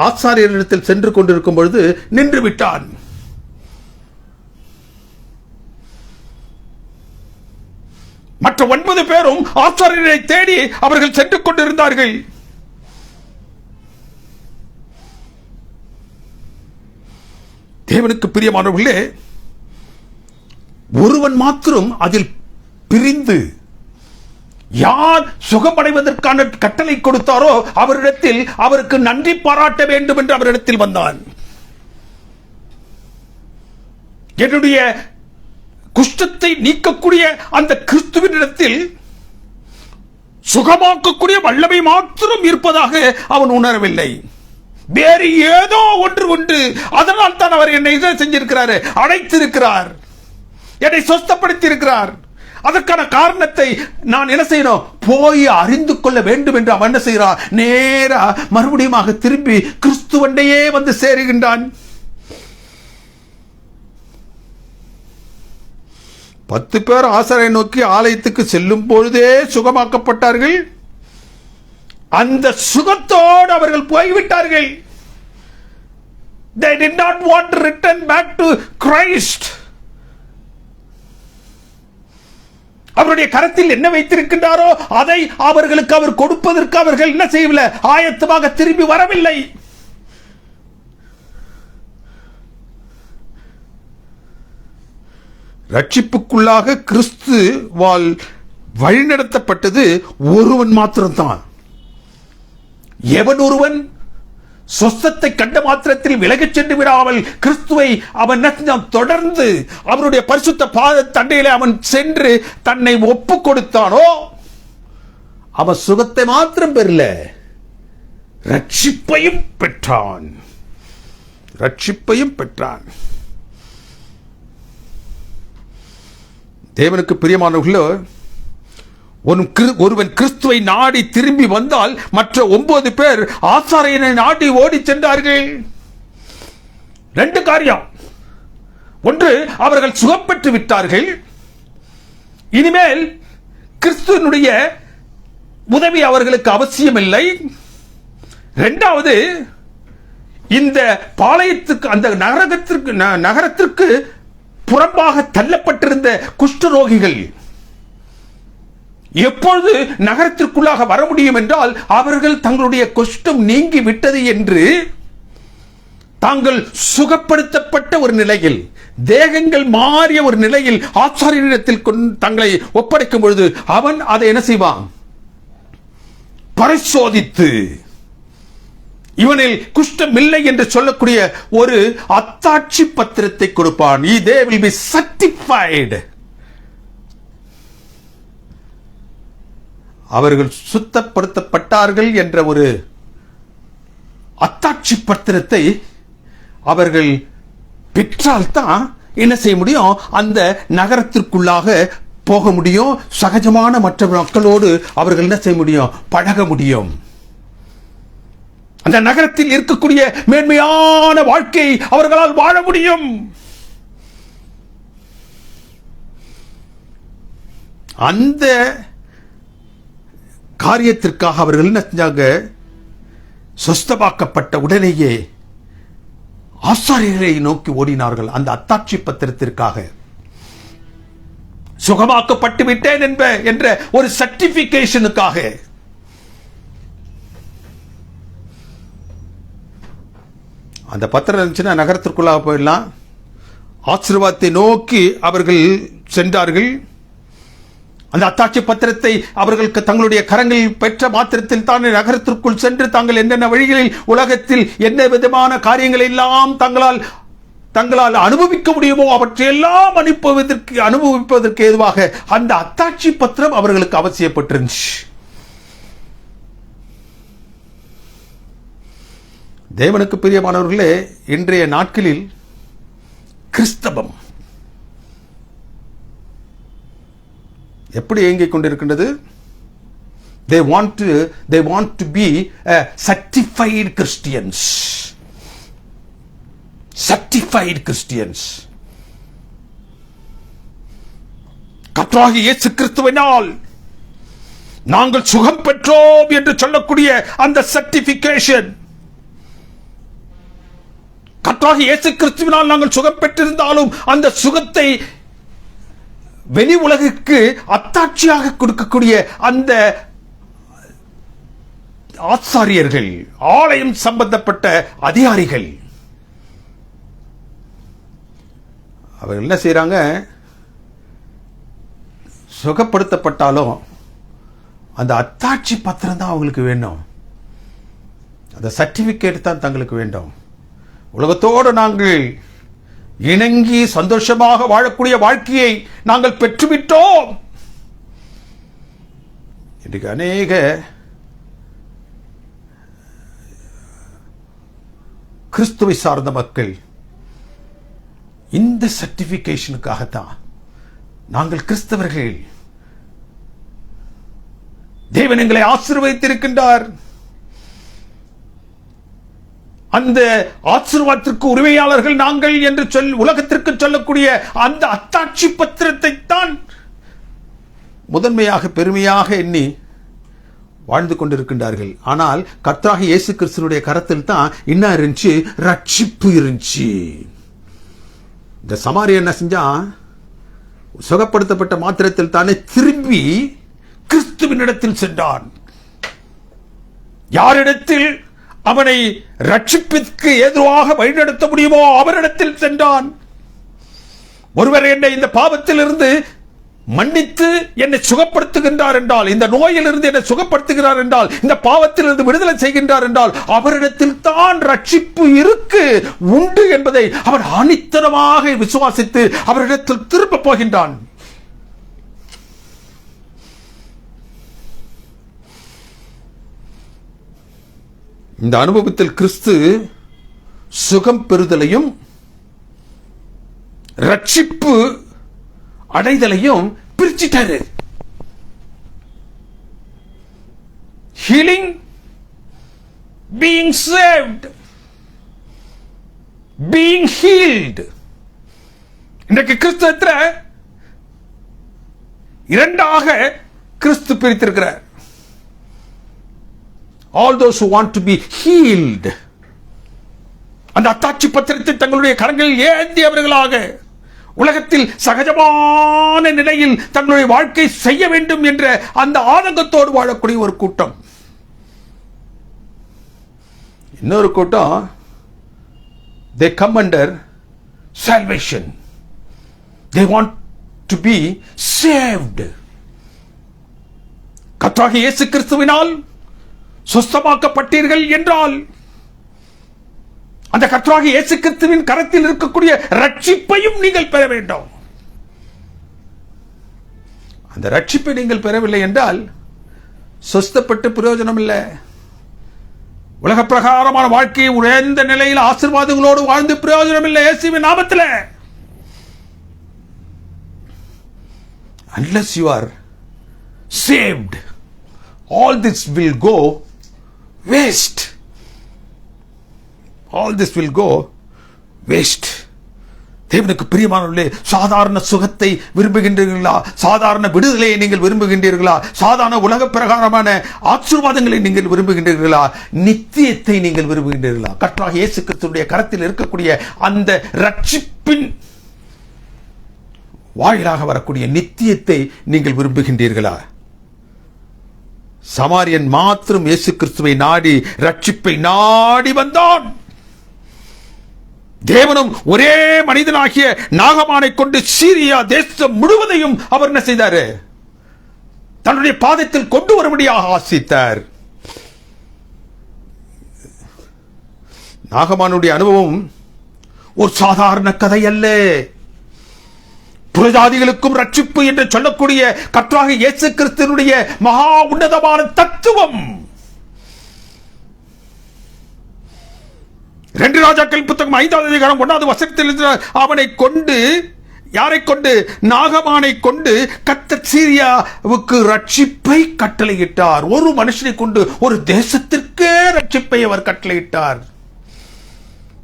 ஆசாரியரிடத்தில் சென்று கொண்டிருக்கும் பொழுது நின்று விட்டான். மற்ற 9 பேரும் ஆசாரியரை தேடி அவர்கள் சென்று கொண்டிருந்தார்கள். தேவனுக்கு பிரியமானவர்களே, ஒருவன் மாத்திரம் அதில் பிரிந்து யார் சுகமடைவதற்கான கட்டளை கொடுத்தாரோ அவரிடத்தில் அவருக்கு நன்றி பாராட்ட வேண்டும் என்று அவரிடத்தில் வந்தான். என்னுடைய குஷ்டத்தை நீக்கக்கூடிய அந்த கிறிஸ்துவினிடத்தில் சுகமாக்கக்கூடிய வல்லமை மாத்திரம் இருப்பதாக அவன் உணரவில்லை. வேறு ஏதோ ஒன்று உண்டு. அதனால் தான் அவர் என்னை செஞ்சிருக்கிறார், அழைத்திருக்கிறார், என்னை சொஸ்தப்படுத்தி இருக்கிறார். அதற்கான காரணத்தை நான் என்ன செய்யணும்? போய் அறிந்து கொள்ள வேண்டும் என்று அவன் என்ன செய்கிறான்? நேரா மறுபடியும் திரும்பி கிறிஸ்துவண்டையே வந்து சேருகின்றான். 10 பேர் ஆசாரியை நோக்கி ஆலயத்துக்கு செல்லும் பொழுதே சுகமாக்கப்பட்டார்கள். அந்த சுகத்தோடு அவர்கள் போய்விட்டார்கள். They did not want to return back to Christ. அவருடைய கரத்தில் என்ன வைத்திருக்கின்றாரோ அதை அவர்களுக்கு அவர் கொடுப்பதற்கு அவர்கள் என்ன செய்யவில்லை? ஆயத்தமாக திரும்பி வரவில்லை. ரட்சிப்புக்குள்ளாக கிறிஸ்துவால் வழிநடத்தப்பட்டது ஒருவன் மாத்திரம்தான். எவன் ஒருவன் சொஸ்தத்தை கண்ட மாத்திரத்தில் விலகிச் சென்று விடாமல் கிறிஸ்துவை அவன் தொடர்ந்து அவருடைய பரிசுத்த பாத தண்டையிலே அவன் சென்று தன்னை ஒப்பு கொடுத்தானோ அவன் சுகத்தை மாத்திரம் பெறல, ரட்சிப்பையும் பெற்றான். ரட்சிப்பையும் பெற்றான். தேவனுக்கு பிரியமானவர்களோ, ஒருவன் கிறிஸ்துவை நாடி திரும்பி வந்தால் மற்ற 9 பேர் ஆசாரியனை நாடி ஓடி சென்றார்கள். 2 காரியம். ஒன்று, அவர்கள் சுகம் பெற்று விட்டார்கள். இனிமேல் கிறிஸ்துவனுடைய உதவி அவர்களுக்கு அவசியமில்லை. 2வது, இந்த பாளையத்துக்கு அந்த நகரத்திற்கு புறம்பாக தள்ளப்பட்டிருந்த குஷ்டரோகிகள் எப்பொழுது நகரத்திற்குள்ளாக வர முடியும் என்றால் அவர்கள் தங்களுடைய குஷ்டம் நீங்கி விட்டது என்று தாங்கள் சுகப்படுத்தப்பட்ட ஒரு நிலையில், தேகங்கள் மாறிய ஒரு நிலையில் ஆசாரியரிடத்தில் தங்களை ஒப்படைக்கும் பொழுது அவன் அதை என்ன செய்வான்? பரிசோதித்து இவனில் குஷ்டம் இல்லை என்று சொல்லக்கூடிய ஒரு அத்தாட்சி பத்திரத்தை கொடுப்பான். They will be certified. அவர்கள் சுத்தப்படுத்தப்பட்டார்கள் என்ற ஒரு அத்தாட்சி பத்திரத்தை அவர்கள் பெற்றால்தான் என்ன செய்ய முடியும்? அந்த நகரத்திற்குள்ளாக போக முடியும். சகஜமான மற்ற மக்களோடு அவர்கள் என்ன செய்ய முடியும்? பழக முடியும். அந்த நகரத்தில் இருக்கக்கூடிய மேன்மையான வாழ்க்கை அவர்களால் வாழ முடியும். அந்த காரியத்திற்காக அவர்கள் என்ன செஞ்சாங்க? சொஸ்தமாக்கப்பட்ட உடனேயே ஆசாரியரை நோக்கி ஓடினார்கள். அந்த அத்தாட்சி பத்திரத்திற்காக, சுகமாக்கப்பட்டு விட்டேன் என்ற ஒரு சர்டிபிகேஷனுக்காக. அந்த பத்திரம் இருந்துச்சுன்னா நகரத்திற்குள்ளாக போயிடலாம். ஆசீர்வாதத்தை நோக்கி அவர்கள் சென்றார்கள். அந்த அத்தாட்சி பத்திரத்தை அவர்கள் தங்களுடைய கரங்களில் பெற்ற மாத்திரத்தில் தான் நகரத்திற்குள் சென்று தாங்கள் என்னென்ன வழிகளில் உலகத்தில் என்ன விதமான காரியங்களை எல்லாம் தங்களால் அனுபவிக்க முடியுமோ அவற்றையெல்லாம் அனுபவிப்பதற்கு ஏதுவாக அந்த அத்தாட்சி பத்திரம் அவர்களுக்கு அவசியப்பட்டிருந்துச்சு. தேவனுக்கு பிரியமானவர்களே, இன்றைய நாட்களில் கிறிஸ்தவம் எப்படி இயங்கிக் கொண்டிருக்கின்றது? They want to be certified Christians. Certified Christians. கர்த்தராகிய இயேசு கிறிஸ்துவினால் நாங்கள் சுகம் பெற்றோம் என்று சொல்லக்கூடிய அந்த சர்டிபிகேஷன், கர்த்தராகிய இயேசு கிறிஸ்துவினால் நாங்கள் சுகம் பெற்றிருந்தாலும் அந்த சுகத்தை வெளி உலகிற்கு அத்தாட்சியாக கொடுக்கக்கூடிய அந்த ஆசாரியர்கள், ஆலயம் சம்பந்தப்பட்ட அதிகாரிகள், அவர்கள் என்ன செய்யறாங்க? சுகப்படுத்தப்பட்டாலும் அந்த அத்தாட்சி பத்திரம் தான் அவங்களுக்கு வேண்டும், அந்த சர்டிபிகேட் தான் தங்களுக்கு வேண்டும். உலகத்தோடு நாங்கள் இணங்கி சந்தோஷமாக வாழக்கூடிய வாழ்க்கையை நாங்கள் பெற்றுவிட்டோம். இன்றைக்கு அநேக கிறிஸ்துவை சார்ந்த மக்கள் இந்த சர்டிபிகேஷனுக்காகத்தான் நாங்கள் கிறிஸ்தவர்கள், தேவன் எங்களை ஆசீர்வதித்திருக்கின்றார், அந்த ஆசீர்வாதத்திற்கு உரிமையாளர்கள் நாங்கள் என்று உலகத்திற்கு சொல்லக்கூடிய அந்த அத்தாட்சி பத்திரத்தை தான் முதன்மையாக பெருமையாக எண்ணி வாழ்ந்து கொண்டிருக்கின்றார்கள். ஆனால் கர்த்தராகிய இயேசு கிறிஸ்துவினுடைய கரத்தில் தான் என்ன இருந்துச்சு? ரட்சிப்பு இருந்துச்சு. இந்த சமாரியன் என்ன செஞ்சான்? சுகப்படுத்தப்பட்ட மாத்திரத்தில் தானே திரும்பி கிறிஸ்துவினிடத்தில் சென்றான். யாரிடத்தில் அவனை ரட்சிப்பிற்கு ஏதுவாக வழிநடத்த முடியுமோ அவரிடத்தில் சென்றான். ஒருவர் என்னை இந்த பாவத்தில் இருந்து மன்னித்து என்னை சுகப்படுத்துகின்றார் என்றால், இந்த நோயிலிருந்து என்னை சுகப்படுத்துகிறார் என்றால், இந்த பாவத்திலிருந்து விடுதலை செய்கின்றார் என்றால், அவரிடத்தில் தான் ரட்சிப்பு உண்டு என்பதை அவன் ஆணித்தரமாக விசுவாசித்து அவரிடத்தில் திரும்ப போகின்றான். இந்த அனுபவத்தில் கிறிஸ்து சுகம் பெறுதலையும் ரட்சிப்பு அடைதலையும் பிரிச்சிட்டாரு. Healing, being saved, being healed. இன்றைக்கு கிறிஸ்துவத்துல இரண்டாக கிறிஸ்து பிரித்திருக்கிறார். All those who want to be healed, அந்த அத்தாட்சி பத்திரத்தை தங்களுடைய கரங்களில் ஏந்தியவர்களாக உலகத்தில் சகஜமான நிலையில் தங்களுடைய வாழ்க்கை செய்ய வேண்டும் என்ற அந்த ஆனந்தத்தோடு வாழக்கூடிய ஒரு கூட்டம். இன்னொரு கூட்டம், they come under salvation. They want to be saved. கர்த்தராகிய இயேசு கிறிஸ்துவினால் சுஸ்தமாக்கப்பட்டீர்கள் என்றால் அந்த கர்த்தராகிய இயேசு கிறிஸ்துவின் கரத்தில் இருக்கக்கூடிய ரட்சிப்பையும் நீங்கள் பெற வேண்டும். அந்த ரட்சிப்பை நீங்கள் பெறவில்லை என்றால் சுஸ்தப்பட்டு பிரயோஜனம் இல்லை. உலக பிரகாரமான வாழ்க்கையை உயர்ந்த நிலையில் ஆசீர்வாதங்களோடு வாழ்ந்து பிரயோஜனம் இல்லை. இயேசுவின் நாமத்தில் unless you are saved, all this will go waste. All this will go waste. தேவனுக்கு பிரியமானவர்களே, சாதாரண சுகத்தை விரும்புகின்றீர்களா? சாதாரண விடுதலையை நீங்கள் விரும்புகின்றீர்களா? சாதாரண உலக பிரகாரமான ஆசீர்வாதங்களை நீங்கள் விரும்புகின்றீர்களா? நித்தியத்தை நீங்கள் விரும்புகின்றீர்களா? கர்த்தராகிய இயேசு கிறிஸ்துவினுடைய கரத்தில் இருக்கக்கூடிய அந்த ரட்சிப்பின் வாயிலாக வரக்கூடிய நித்தியத்தை நீங்கள் விரும்புகின்றீர்களா? சமாரியன் மாத்திரம் இயேசு கிறிஸ்துவை நாடி ரட்சிப்பை நாடி வந்தான். தேவனும் ஒரே மனிதனாகிய நாகமானை கொண்டு சீரியா தேசம் முழுவதையும் அவர் என்ன செய்தார்? தன்னுடைய பாதத்தில் கொண்டு வரும்படியாக ஆசித்தார். நாகமானுடைய அனுபவம் ஒரு சாதாரண கதை அல்ல. புறஜாதிகளுக்கும் ரட்சிப்பு என்று சொல்லக்கூடிய கர்த்தராகிய இயேசு கிறிஸ்துவினுடைய மகா உன்னதமான தத்துவம். 2 ராஜாக்கள் புத்தகம் 5வது அதிகாரம் 1வது வசனத்தில் அவனை கொண்டு, யாரை கொண்டு? நாகமானை கொண்டு கர்த்தர் சீரியாவுக்கு ரட்சிப்பை கட்டளையிட்டார். ஒரு மனுஷனை கொண்டு ஒரு தேசத்திற்கே ரட்சிப்பை அவர் கட்டளையிட்டார்.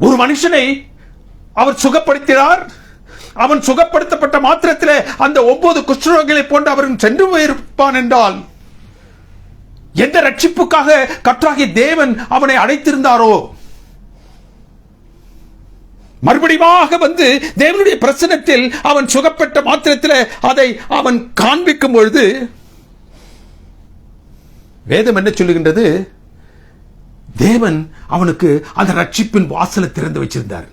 ஒரு மனுஷனை அவர் சுகப்படுத்தினார். அவன் சுகப்படுத்தப்பட்ட மாத்திரத்தில் அந்த 9 குஷ்டரோகிகளை போன்று அவன் சென்று போயிருப்பான் என்றால், எந்த ரட்சிப்புக்காக கர்த்தராகிய தேவன் அவனை அழைத்திருந்தாரோ, மறுபடியும் வந்து தேவனுடைய பிரசன்னத்தில் அவன் சுகப்பட்ட மாத்திரத்தில் அதை அவன் காண்பிக்கும் பொழுது வேதம் என்ன சொல்லுகின்றது? தேவன் அவனுக்கு அந்த ரட்சிப்பின் வாசலை திறந்து வச்சிருந்தார்.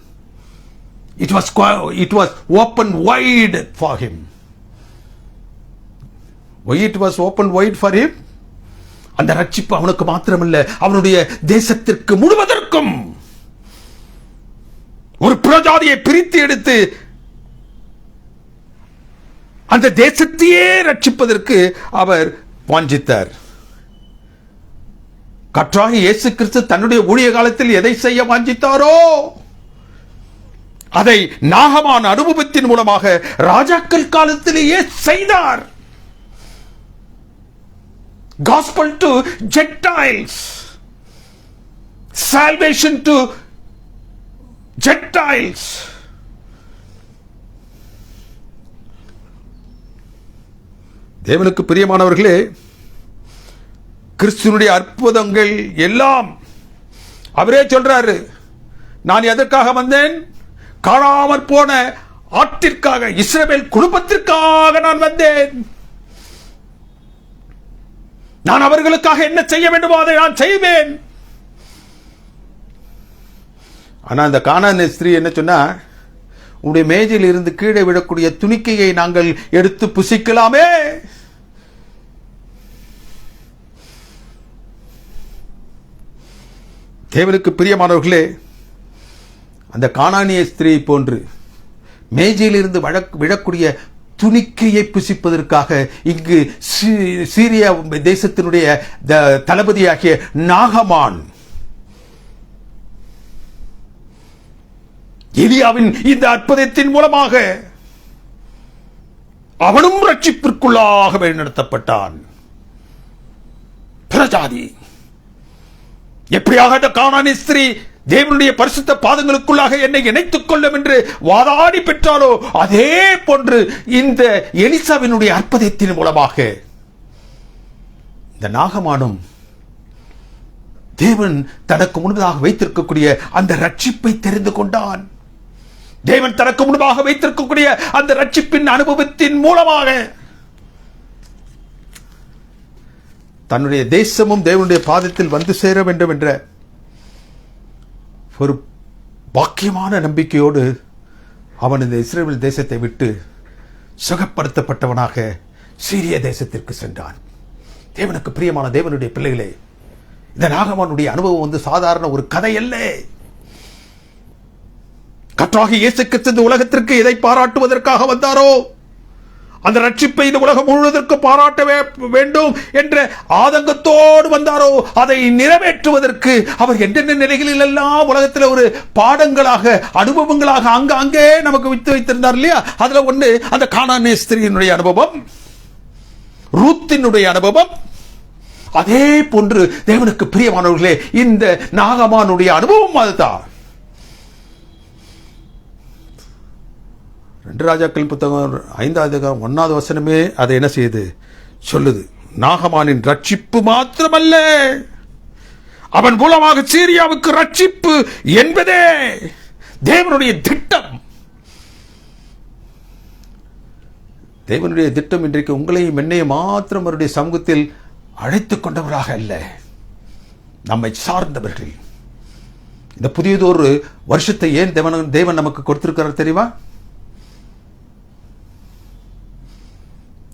It was open wide for him. Why it was open wide for him? அந்த ரட்சிப்பு அவனுக்கு மாத்திரமல்ல, அவனுடைய தேசத்திற்கு முழுவதற்கும். ஒரு புறஜாதியை பிரித்து எடுத்து அந்த தேசத்தையே ரட்சிப்பதற்கு அவர் வாஞ்சித்தார். கர்த்தராகிய இயேசு கிறிஸ்து தன்னுடைய ஊழிய காலத்தில் எதை செய்ய வாஞ்சித்தாரோ அதை நாகமான் அனுபவத்தின் மூலமாக ராஜாக்கள் காலத்திலேயே செய்தார். Gospel to Gentiles, salvation to Gentiles. தேவனுக்கு பிரியமானவர்களே, கிறிஸ்துவினுடைய அற்புதங்கள் எல்லாம் அவரே சொல்றாரு. நான் எதற்காக வந்தேன்? காணாமற் போன ஆட்டிற்காக, இஸ்ரவேல் குடும்பத்திற்காக நான் வந்தேன். நான் அவர்களுக்காக என்ன செய்ய வேண்டுமோ அதை நான் செய்வேன். ஆனா அந்த கானான் ஸ்திரீ என்ன சொன்னா, உங்களுடைய மேஜையில் இருந்து கீழே விடக்கூடிய துணிக்கையை நாங்கள் எடுத்து புசிக்கலாமே. தேவனுக்கு பிரியமானவர்களே, அந்த கானானிய ஸ்திரீ போன்று மேஜையிலிருந்து விழக்கூடிய துணிக்கையை புசிப்பதற்காக இங்கு சீரியா தேசத்தினுடைய தளபதியாகிய நாகமான் எலியாவின் இந்த அற்புதத்தின் மூலமாக அவனும் ரட்சிப்பிற்குள்ளாக வழிநடத்தப்பட்டான். பிரஜாதி எப்படியாக அந்த கானானிய ஸ்திரீ தேவனுடைய பரிசுத்த பாதங்களுக்குள்ளாக என்னை இணைத்துக் கொள்ளும் என்று வாதாடி பெற்றாலோ, அதே போன்று இந்த எலிசாவினுடைய அற்புதத்தின் மூலமாக இந்த நாகமானும் தேவன் தனக்கு முன்பதாக வைத்திருக்கக்கூடிய அந்த ரட்சிப்பை தெரிந்து கொண்டான். தேவன் தனக்கு முன்பாக வைத்திருக்கக்கூடிய அந்த ரட்சிப்பின் அனுபவத்தின் மூலமாக தன்னுடைய தேசமும் தேவனுடைய பாதத்தில் வந்து சேர வேண்டும் என்ற ஒரு பாக்கியமான நம்பிக்கையோடு அவன் இந்த இஸ்ரவேல் தேசத்தை விட்டு சுகப்படுத்தப்பட்டவனாக சீரிய தேசத்திற்கு சென்றான். தேவனுக்கு பிரியமான தேவனுடைய பிள்ளைகளே, இந்த நாகமானுடைய அனுபவம் வந்து சாதாரண ஒரு கதை அல்ல. கர்த்தராகிய இயேசு கிறிஸ்து இந்த உலகத்திற்கு எதை பாராட்டுவதற்காக வந்தாரோ, அந்த ரட்சிப்பை இந்த உலகம் முழுவதற்கு பாராட்ட வேண்டும் என்ற ஆதங்கத்தோடு வந்தாரோ, அதை நிறைவேற்றுவதற்கு அவர் என்னென்ன நிலைகளில் எல்லாம் உலகத்தில் ஒரு பாடங்களாக, அனுபவங்களாக அங்கே நமக்கு வித்து வைத்திருந்தார் இல்லையா? அதுல ஒன்று அந்த கானானிய ஸ்திரீயினுடைய அனுபவம், ரூத்தினுடைய அனுபவம். அதே போன்று தேவனுக்கு பிரியமானவர்களே, இந்த நாகமானுடைய அனுபவம் அதுதான். 2 ராஜாக்கள் புத்தகம் 5வது அதிகாரம் 1வது வசனமே அதை என்ன செய்யுது சொல்லுது. நாகமானின் ரட்சிப்பு மாத்திரமல்ல, அவன் மூலமாக சீரியாவுக்கு ரட்சிப்பு என்பதே தேவனுடைய திட்டம். தேவனுடைய திட்டம் இன்றைக்கு உங்களையும் என்னையும் மாத்திரம் அவருடைய சமூகத்தில் அழைத்துக் கொண்டவராக அல்ல, நம்மை சார்ந்தவர்கள், இந்த புதியதொரு வருஷத்தை ஏன் தேவன் நமக்கு கொடுத்திருக்கிறார் தெரியுமா?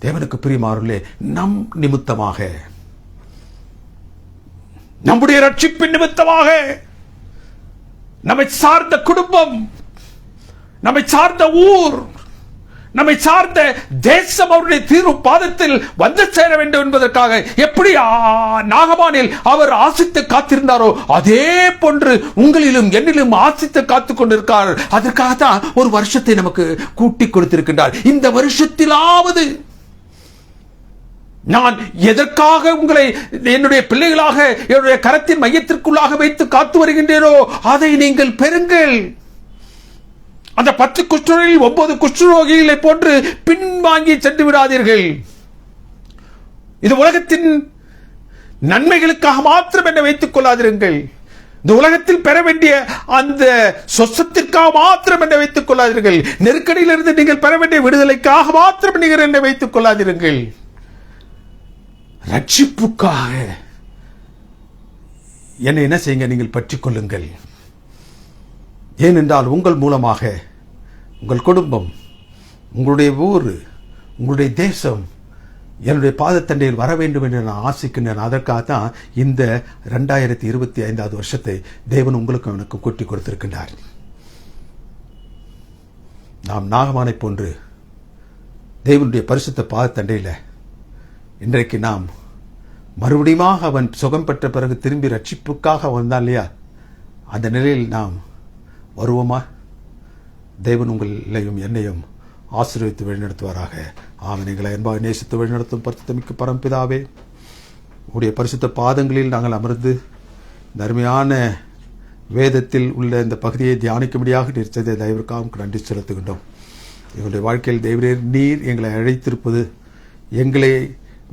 தேவனுக்கு பிரியமானவர்களே, நம் நிமித்தமாக, நம்முடைய ரட்சிப்பின் நிமித்தமாக, நம்மை சார்ந்த குடும்பம், நம்மை சார்ந்த ஊர், நம்மை சார்ந்த தேசம் அவருடைய தீர்வு பாதத்தில் வந்து சேர வேண்டும் என்பதற்காக எப்படி நாகமானில் அவர் ஆசித்து காத்திருந்தாரோ அதே போன்று உங்களிலும் என்னிலும் ஆசித்து காத்துக் கொண்டிருக்கிறார். அதற்காகத்தான் ஒரு வருஷத்தை நமக்கு கூட்டி கொடுத்திருக்கின்றார். இந்த வருஷத்திலாவது நான் எதற்காக உங்களை என்னுடைய பிள்ளைகளாக என்னுடைய கரத்தின் மையத்திற்குள்ளாக வைத்து காத்து வருகின்றேனோ அதை நீங்கள் பெறுங்கள். அந்த 10 குஷ்டரோகிகளில் 9 குஷ்டரோகிகளை போன்று பின்வாங்கி சென்று விடாதீர்கள். இது உலகத்தின் நன்மைகளுக்காக மாத்திரம் என்னை வைத்துக் கொள்ளாதீர்கள். இந்த உலகத்தில் பெற வேண்டிய அந்த சொசத்திற்காக மாத்திரம் என்னை வைத்துக் கொள்ளாதீர்கள். நெருக்கடியிலிருந்து நீங்கள் பெற வேண்டிய விடுதலைக்காக மாத்திரம் நீங்கள் என்னை வைத்துக் கொள்ளாதீர்கள். ரட்சிப்புக்காக என்னை என்ன செய்யுங்க, நீங்கள் பற்றிக் கொள்ளுங்கள். ஏனென்றால் உங்கள் மூலமாக உங்கள் குடும்பம், உங்களுடைய ஊர், உங்களுடைய தேசம் என்னுடைய பாதத்தண்டையில் வர வேண்டும் என்று நான் ஆசிக்கின்றேன். அதற்காகத்தான் இந்த 2025 வருஷத்தை தேவன் உங்களுக்கு எனக்கு கூட்டி கொடுத்திருக்கின்றார். நாம் நாகமானை போன்று தேவனுடைய பரிசுத்த பாதத்தண்டையில் இன்றைக்கு நாம் மறுபடியும் அவன் சுகம் பெற்ற பிறகு திரும்பி ரட்சிப்புக்காக வந்தான் இல்லையா, அந்த நிலையில் நாம் வருவோமா? தேவன் உங்களையும் என்னையும் ஆசீர்வதித்து வழிநடத்துவாராக. ஆமென். எங்களை அன்பாக நேசித்து வழிநடத்தும் பரிசுத்தமிக்க பரம்பிதாவே, உடைய பரிசுத்த பாதங்களில் நாங்கள் அமர்ந்து இந்த அருமையான வேதத்தில் உள்ள இந்த பகுதியை தியானிக்கும்படியாக நீர் செய்த தயவிற்காக நன்றி செலுத்துகின்றோம். எங்களுடைய வாழ்க்கையில் தேவரே நீர் எங்களை அழைத்திருப்பது எங்களை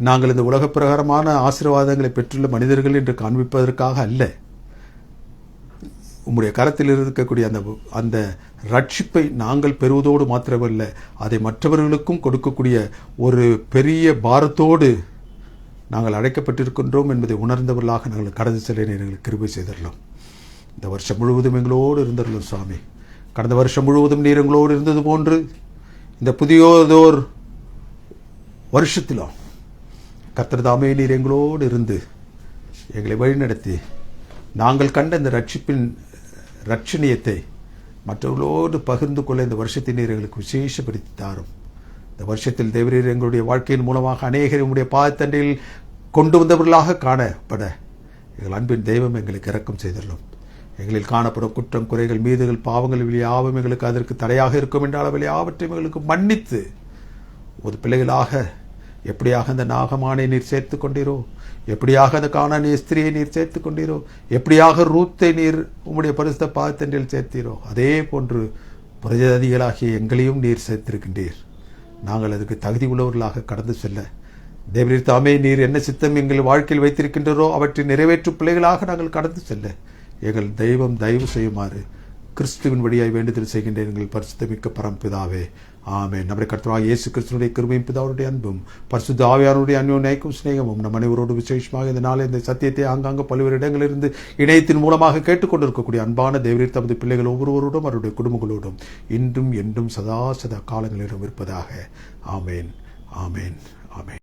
நாங்கள் இந்த உலக பிரகாரமான ஆசீர்வாதங்களை பெற்றுள்ள மனிதர்கள் என்று காண்பிப்பதற்காக அல்ல, உம்முடைய கரத்தில் இருக்கக்கூடிய அந்த ரட்சிப்பை நாங்கள் பெறுவதோடு மாத்திரமல்ல, அதை மற்றவர்களுக்கும் கொடுக்கக்கூடிய ஒரு பெரிய பாரத்தோடு நாங்கள் அழைக்கப்பட்டிருக்கின்றோம் என்பதை உணர்ந்தவர்களாக நாங்கள் கடந்து செல்ல எங்களுக்கு கிருபை செய்தரலாம். இந்த வருஷம் முழுவதும் எங்களோடு இருந்தரலாம் சுவாமி. கடந்த வருஷம் முழுவதும் நீர் எங்களோடு இருந்தது போன்று இந்த புதியோதோர் வருஷத்திலும் கர்த்தர் தாமே நீர் எங்களோடு இருந்து எங்களை வழிநடத்தி நாங்கள் கண்ட இந்த ரட்சணியத்தை மற்றவர்களோடு பகிர்ந்து கொள்ள இந்த வருஷத்தை நீர் எங்களுக்கு விசேஷப்படுத்தி தாரும். இந்த வருஷத்தில் தேவரீர் எங்களுடைய வாழ்க்கையின் மூலமாக அநேகர் உங்களுடைய பாதத்தண்டையில் கொண்டு வந்தவர்களாக காணப்பட எங்கள் அன்பின் தெய்வம் எங்களுக்கு இரக்கம் செய்துள்ளோம். எங்களில் காணப்படும் குற்றம், குறைகள், மீதுகள், பாவங்கள் யாவும் எங்களுக்கு அதற்கு தடையாக இருக்கும் என்ற அளவில் யாவற்றையும் எங்களுக்கு மன்னித்து ஒரு பிள்ளைகளாக எப்படியாக அந்த நாகமானை நீர் சேர்த்து கொண்டீரோ, எப்படியாக அந்த கானானிய ஸ்திரியை நீர் சேர்த்து கொண்டீரோ, எப்படியாக ரூத்தை நீர் உம்முடைய பரிசுத்த பாதத்தண்டில் சேர்த்தீரோ, அதே போன்று பிரஜாதிகளாகிய எங்களையும் நீர் சேர்த்திருக்கின்றீர். நாங்கள் அதுக்கு தகுதி உள்ளவர்களாக கடந்து செல்ல தேவரீர் தாமே நீர் என்ன சித்தம் எங்கள் வாழ்க்கையில் வைத்திருக்கின்றோ அவற்றை நிறைவேற்றும் பிள்ளைகளாக நாங்கள் கடந்து செல்ல எங்கள் தெய்வம் தயவு செய்யுமாறு கிறிஸ்துவின் வழியாய் வேண்டுதல் செய்கின்ற எங்கள் பரிசுத்தமிக்க பரம்பிதாவே. ஆமென். நம்முடைய கர்த்தராகிய இயேசு கிறிஸ்துவினுடைய கிருபையும் பிதாவுடைய அன்பும் பரிசுத்த ஆவியானவருடைய அன்யோன்யமும் சிநேகமும் நம் அனைவரோடு விசேஷமாக இந்த நாளை இந்த சத்தியத்தை ஆங்காங்க பல்வேறு இடங்களிலிருந்து இணையத்தின் மூலமாக கேட்டுக்கொண்டிருக்கக்கூடிய அன்பான தேவரீர் தமது பிள்ளைகள் ஒவ்வொருவரோடும் அவருடைய குடும்பங்களோடும் இன்றும் என்றும் சதா காலங்களிலும் இருப்பதாக. ஆமென். ஆமென். ஆமென்.